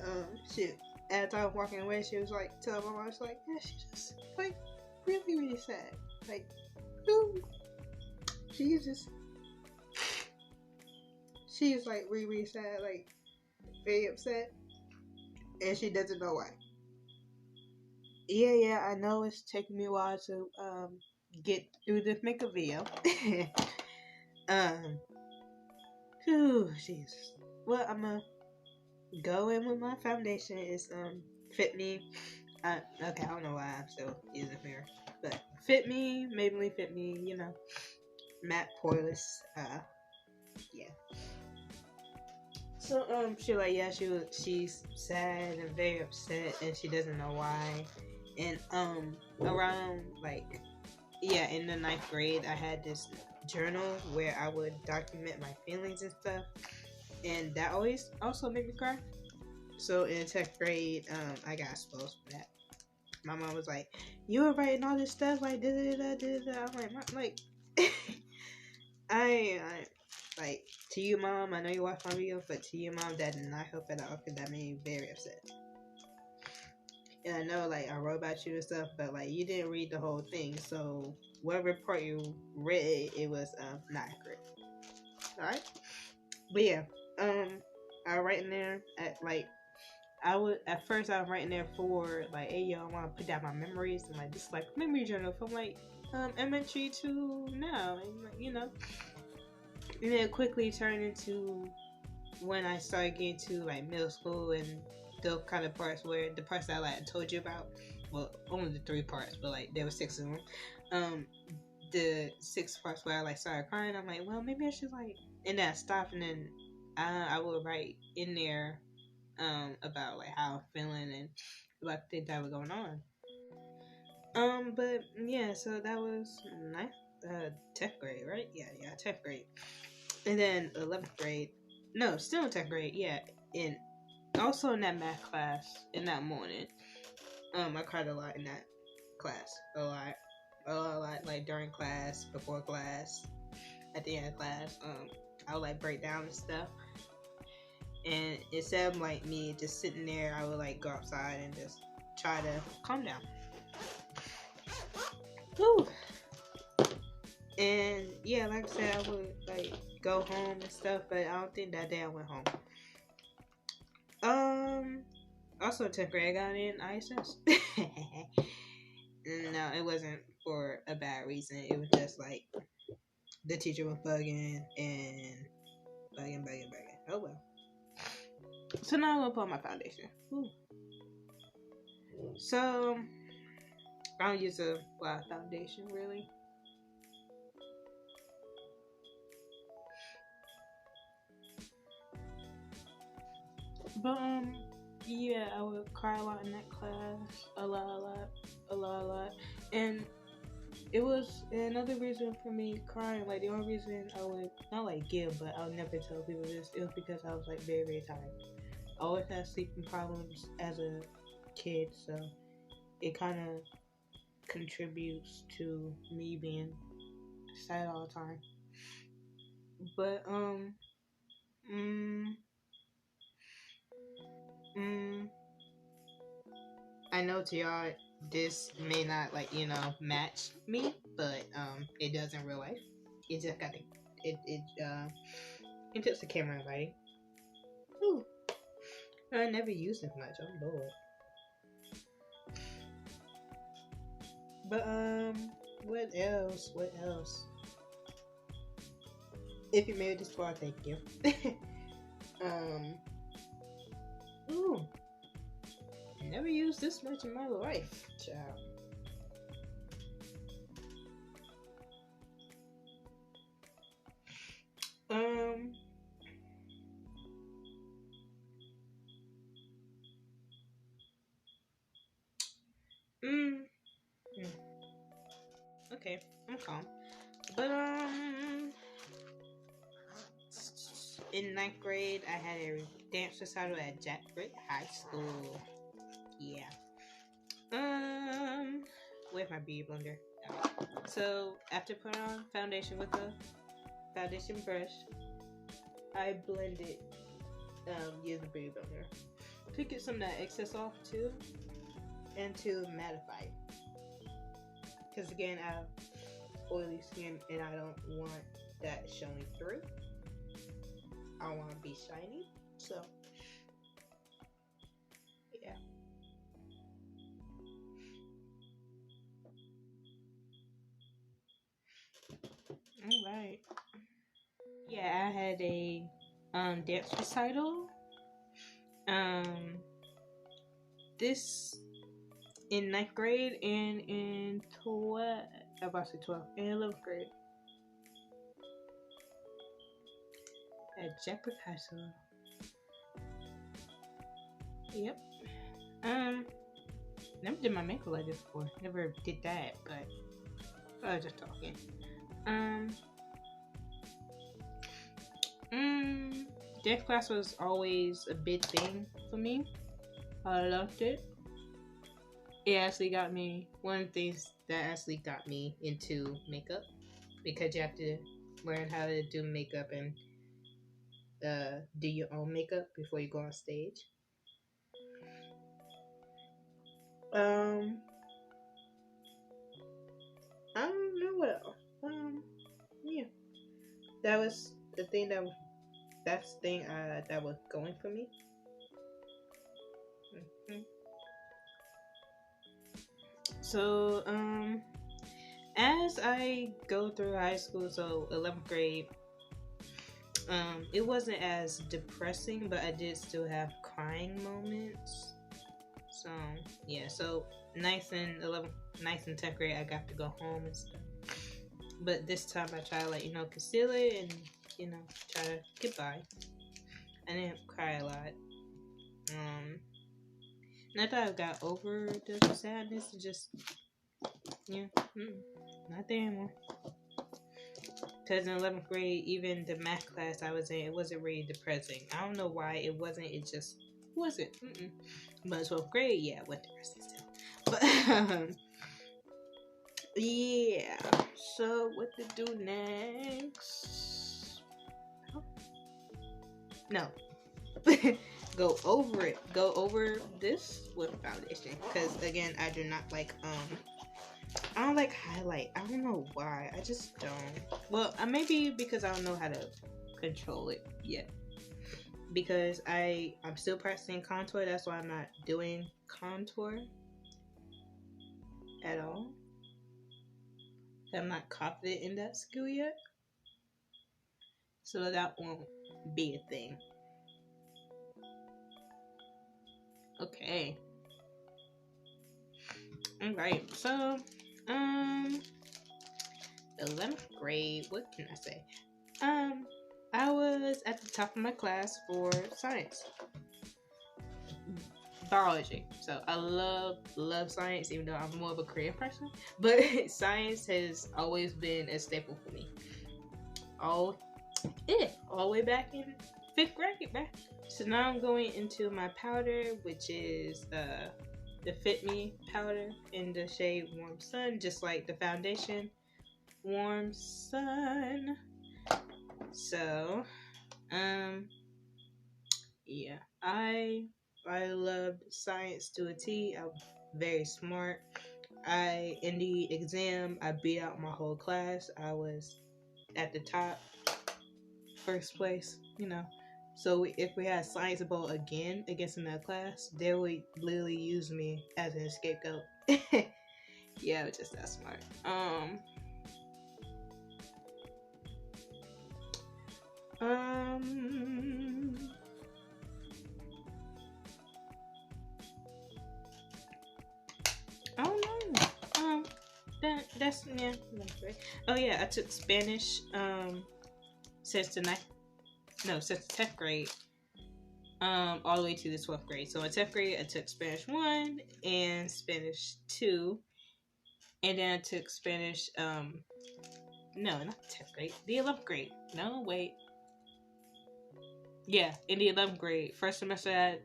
as I was walking away, she was like telling my mom, was like, yeah, she just like really, really sad. Like, ooh. She's like really, really sad, like very upset, and she doesn't know why. Yeah, I know it's taking me a while to get through this makeup video. Whew, Jesus. Well, I'm gonna go in with my foundation. It's Fit Me. Okay, I don't know why I'm still using a mirror, but Fit Me, Maybelline Fit Me, matte poreless. Yeah. So she's sad and very upset, and she doesn't know why. And around like in the 9th grade, I had this journal where I would document my feelings and stuff, and that always also made me cry. So in 10th grade, I got exposed for that. My mom was like, "You were writing all this stuff like da da da da da." I'm like, I like, to you, Mom, I know you watched my video, but to you, Mom, that did not help at all because that made me very upset. And I know like I wrote about you and stuff, but like you didn't read the whole thing, so whatever part you read, it was not accurate. All right, but yeah, I write in there at like I would at first I was writing there for like, hey yo, I want to put down my memories and like just like memory journal from like elementary to now, and like, you know, and then it quickly turned into when I started getting to like middle school and those kind of parts where the parts that I like told you about, well, only the 3 parts, but like there were 6 of them. The 6 parts where I like started crying, I'm like, well, maybe I should like, and then I stopped, and then I would write in there about like how I'm feeling and about things that were going on. But yeah, so that was 10th grade, right? Yeah, 10th grade, and then 11th grade. No, still in 10th grade. Yeah, in also in that math class in that morning. I cried a lot in that class, a lot. Like during class, before class, at the end of class. I would like break down and stuff. And instead of like me just sitting there, I would like go outside and just try to calm down. Woo. And yeah, like I said, I would like go home and stuff, but I don't think that day I went home. Also 10th grade I got in ISS. No, it wasn't for a bad reason. It was just like the teacher was bugging and bugging. Oh well. So now I'm gonna put on my foundation. Ooh. So I don't use a lot of foundation really. But yeah, I would cry a lot in that class. A lot. And it was another reason for me crying. Like the only reason I would not like give, but I would never tell people this. It was because I was like very, very tired. I always had sleeping problems as a kid, so it kind of contributes to me being sad all the time. But mm, mm, I know to y'all this may not like match me, but it does in real life. It just got the it just the camera inviting. Ooh, I never used it much. I'm bored. But what else? What else? If you made it this far, thank you. Ooh, never used this much in my life, child. Um. Mm, okay, I'm calm. But in 9th grade, I had a dance recital at Jackford High School. Yeah. Where's my beauty blender? So after putting on foundation with a foundation brush, I blended using the beauty blender to get some of that excess off too, and to mattify it. Because again, I have oily skin and I don't want that showing through. I want to be shiny, so yeah. All right. Yeah, I had a dance recital. Um, this in 9th grade and in 12. I about to say 12 in 11th grade at Jackford High School. Yep. Never did my makeup like this before. Never did that, but I was just talking. Um. Dance class was always a big thing for me. I loved it. It actually got me one of the things that actually got me into makeup, because you have to learn how to do makeup and do your own makeup before you go on stage. Um, I don't know what else. Yeah, that was the thing that's the thing that was going for me. Mhm. So, as I go through high school, so 11th grade, it wasn't as depressing, but I did still have crying moments. So, yeah, so ninth and 10th grade, I got to go home and stuff. But this time I try to, like, conceal it and, try to get by. I didn't cry a lot. Not that I've got over the sadness, it just, yeah, not there anymore. Because in 11th grade, even the math class I was in, it wasn't really depressing. I don't know why it wasn't. It just wasn't. But 12th grade, yeah, it went depressing still. But yeah. So what to do next? No. Go over it. Go over this with foundation. Because again, I do not like I don't like highlight. I don't know why. I just don't. Well, maybe because I don't know how to control it yet. Because I'm still practicing contour. That's why I'm not doing contour at all. I'm not confident in that skill yet. So that won't be a thing. Okay. Alright. So, 11th grade, what can I say? I was at the top of my class for science. Biology. So I love science, even though I'm more of a career person. But science has always been a staple for me. All the way back in 5th grade, man. So now I'm going into my powder, which is the Fit Me powder in the shade Warm Sun, just like the foundation Warm Sun. So, yeah, I loved science to a T. I'm very smart. In the exam, I beat out my whole class. I was at the top, first place, So if we had science ball again against another class, they would literally use me as an scapegoat. Yeah, I was just that smart. Um, I don't know. That's yeah. Oh yeah, I took Spanish. Since the ninth, no, since the 10th grade. All the way to the 12th grade. So in 10th grade, I took Spanish 1 and Spanish 2. And then I took Spanish, no, not the 10th grade, the 11th grade. No, wait. Yeah, in the 11th grade. First semester I had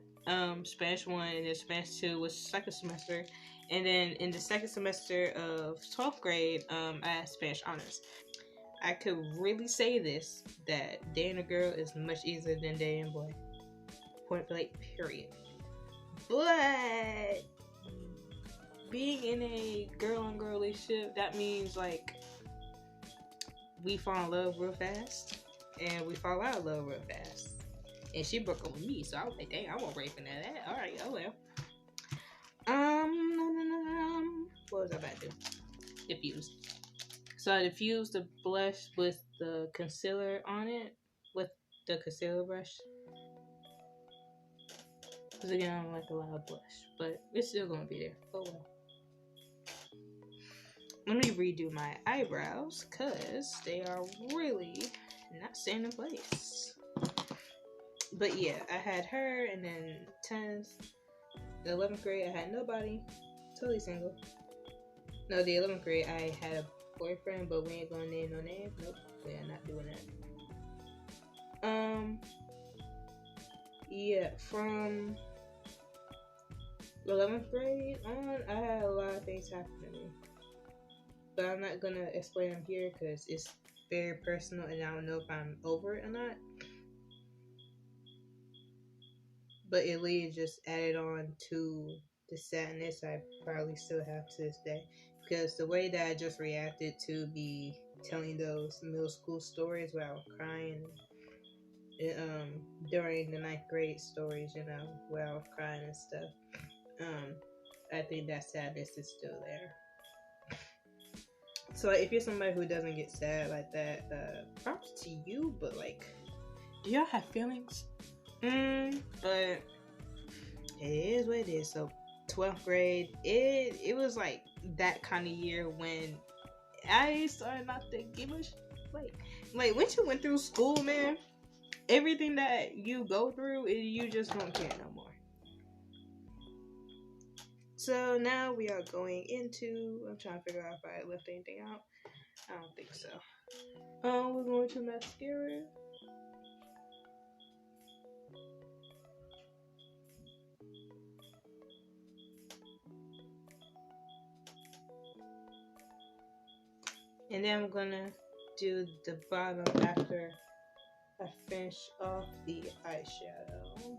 Spanish 1 and then Spanish 2 was second semester. And then in the second semester of 12th grade, I had Spanish honors. I could really say this, that dating a girl is much easier than dating a boy. Point blank, period. But being in a girl on girl relationship, that means like we fall in love real fast and we fall out of love real fast. And she broke up with me, so I was like, dang, I won't break into that. Alright, oh well. What was I about to do? Diffuse. So I diffused the blush with the concealer on it, with the concealer brush. Because again, I don't like a lot of blush, but it's still gonna be there. Oh well. Let me redo my eyebrows because they are really not staying in place. But yeah, I had her, and then 10th, the 11th grade, I had nobody. Totally single. No, the 11th grade, I had a boyfriend, but we ain't gonna name no names. Nope, we are not doing that. Yeah, from 11th grade on, I had a lot of things happen to me. But I'm not gonna explain them here because it's very personal and I don't know if I'm over it or not. But it really just added on to the sadness I probably still have to this day. Because the way that I just reacted to be telling those middle school stories where I was crying, during the ninth grade stories, where I was crying and stuff. I think that sadness is still there. So if you're somebody who doesn't get sad like that, props to you. But like, do y'all have feelings? But it is what it is. So 12th grade, it was like that kind of year when I started not to give a like once you went through school, man, everything that you go through, you just don't care no more. So now we are going into, I'm trying to figure out if I left anything out. I don't think so. We're going to mascara. And then I'm gonna do the bottom after I finish off the eyeshadow.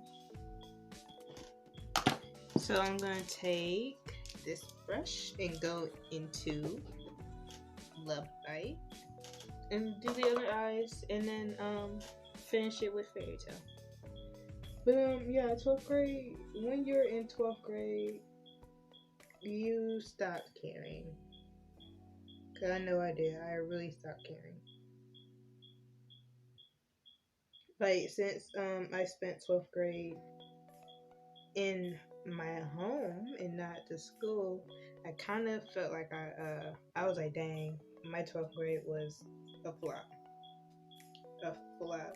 So I'm gonna take this brush and go into Love Bite and do the other eyes, and then finish it with Fairy Tale. But yeah, 12th grade. When you're in 12th grade, you stop caring. Cause I know I did. I really stopped caring. Like since I spent 12th grade in my home and not the school, I kind of felt like I was like, dang, my 12th grade was a flop. A flop.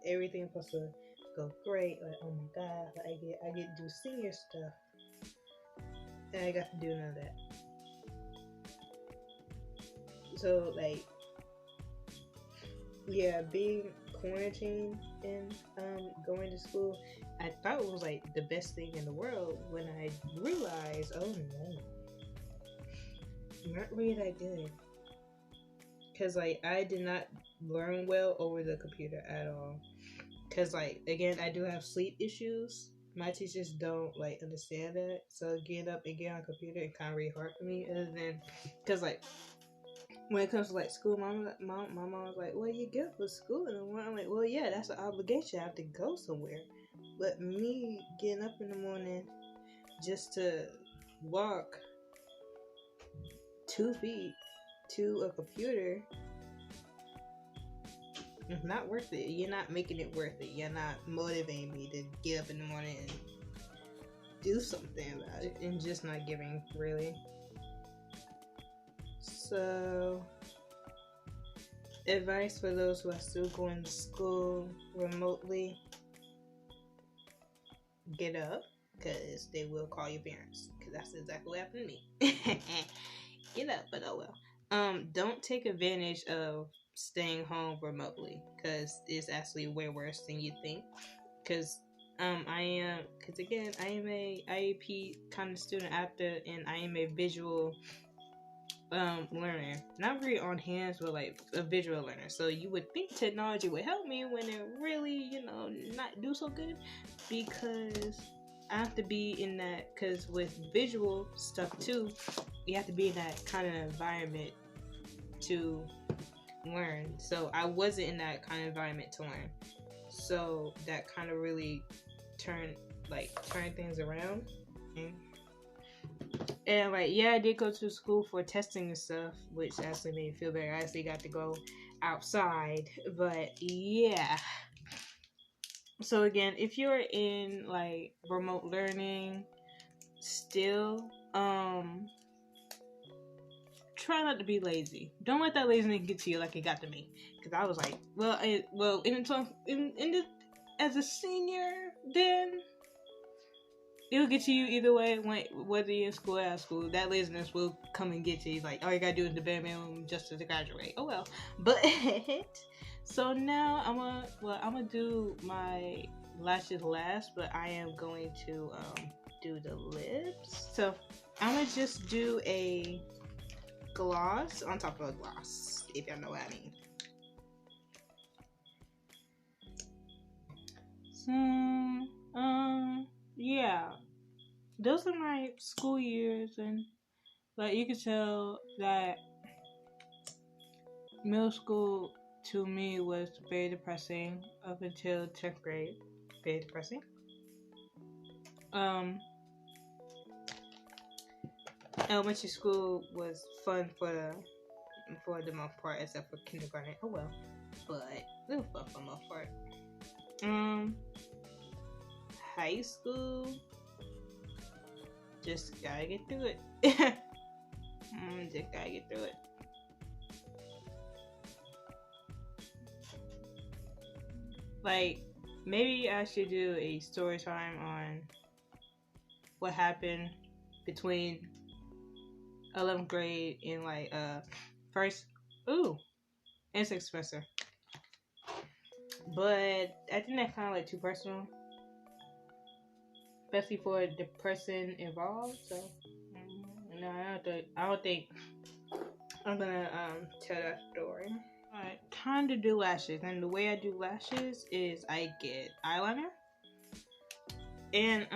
Everything was supposed to go great. Like, oh my god, like I get to do senior stuff, and I got to do none of that. So like, yeah, being quarantined and going to school, I thought it was like the best thing in the world when I realized, oh no, not really that good. Cause like I did not learn well over the computer at all. Cause like again, I do have sleep issues. My teachers don't like understand that, so getting up and getting on a computer is kind of really hard for me. Other than, cause like when it comes to like school, my mom was like, "Well, you get up for school," and I'm like, "Well, yeah, that's an obligation. I have to go somewhere." But me getting up in the morning just to walk 2 feet to a computer, it's not worth it. You're not making it worth it. You're not motivating me to get up in the morning and do something about it, and just not giving, really. So, advice for those who are still going to school remotely: get up, because they will call your parents, because that's exactly what happened to me. Get up, but oh well. Don't take advantage of staying home remotely, because it's actually way worse than you think. Because again, I am a IEP kind of student after, and I am a visual learner, not really on hands, but like a visual learner. So you would think technology would help me when it really, not do so good, because I have to be in that, because with visual stuff too, you have to be in that kind of environment to learn. So I wasn't in that kind of environment to learn. So that kind of really turned things around. And like, yeah, I did go to school for testing and stuff, which actually made me feel better. I actually got to go outside, but yeah. So again, if you're in like remote learning still, try not to be lazy. Don't let that laziness get to you like it got to me. Because I was like, as a senior, then it'll get to you either way. Whether you're in school or out of school, that laziness will come and get you. Like, all you gotta do is the bare minimum just to graduate. Oh well. But so now I'm gonna do my lashes last, but I am going to do the lips. So I'm gonna just do a gloss on top of a gloss, if y'all know what I mean. So, yeah. those are my school years, and like you could tell that middle school to me was very depressing up until 10th grade. Very depressing. Um, Elementary school was fun for the most part, except for kindergarten. Oh well, but it was fun for the most part. Um, High school, just gotta get through it. Just gotta get through it. Like maybe I should do a story time on what happened between 11th grade and like first ooh and sixth semester. But I think that's kind of like too personal, especially for the person involved. So no, I don't think I'm gonna tell that story. Alright, time to do lashes, and the way I do lashes is I get eyeliner and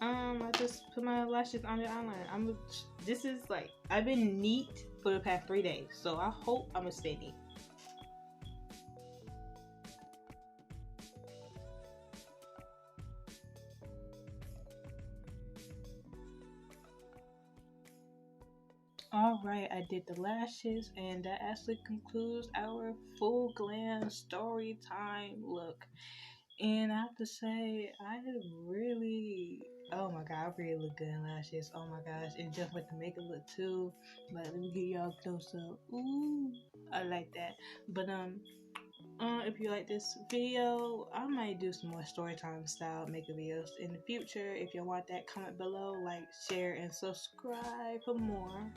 I just put my lashes on the eyeliner. This is like I've been neat for the past 3 days, so I hope I'm gonna stay neat. All right, I did the lashes, and that actually concludes our full glam story time look. And I have to say, I really, oh my god, I really look good in lashes. Oh my gosh, and just with the makeup look too. Like, let me get y'all close up. Ooh, I like that. But if you like this video, I might do some more storytime style makeup videos in the future. If you want that, comment below, like, share, and subscribe for more.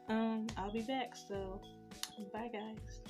I'll be back. So, bye guys.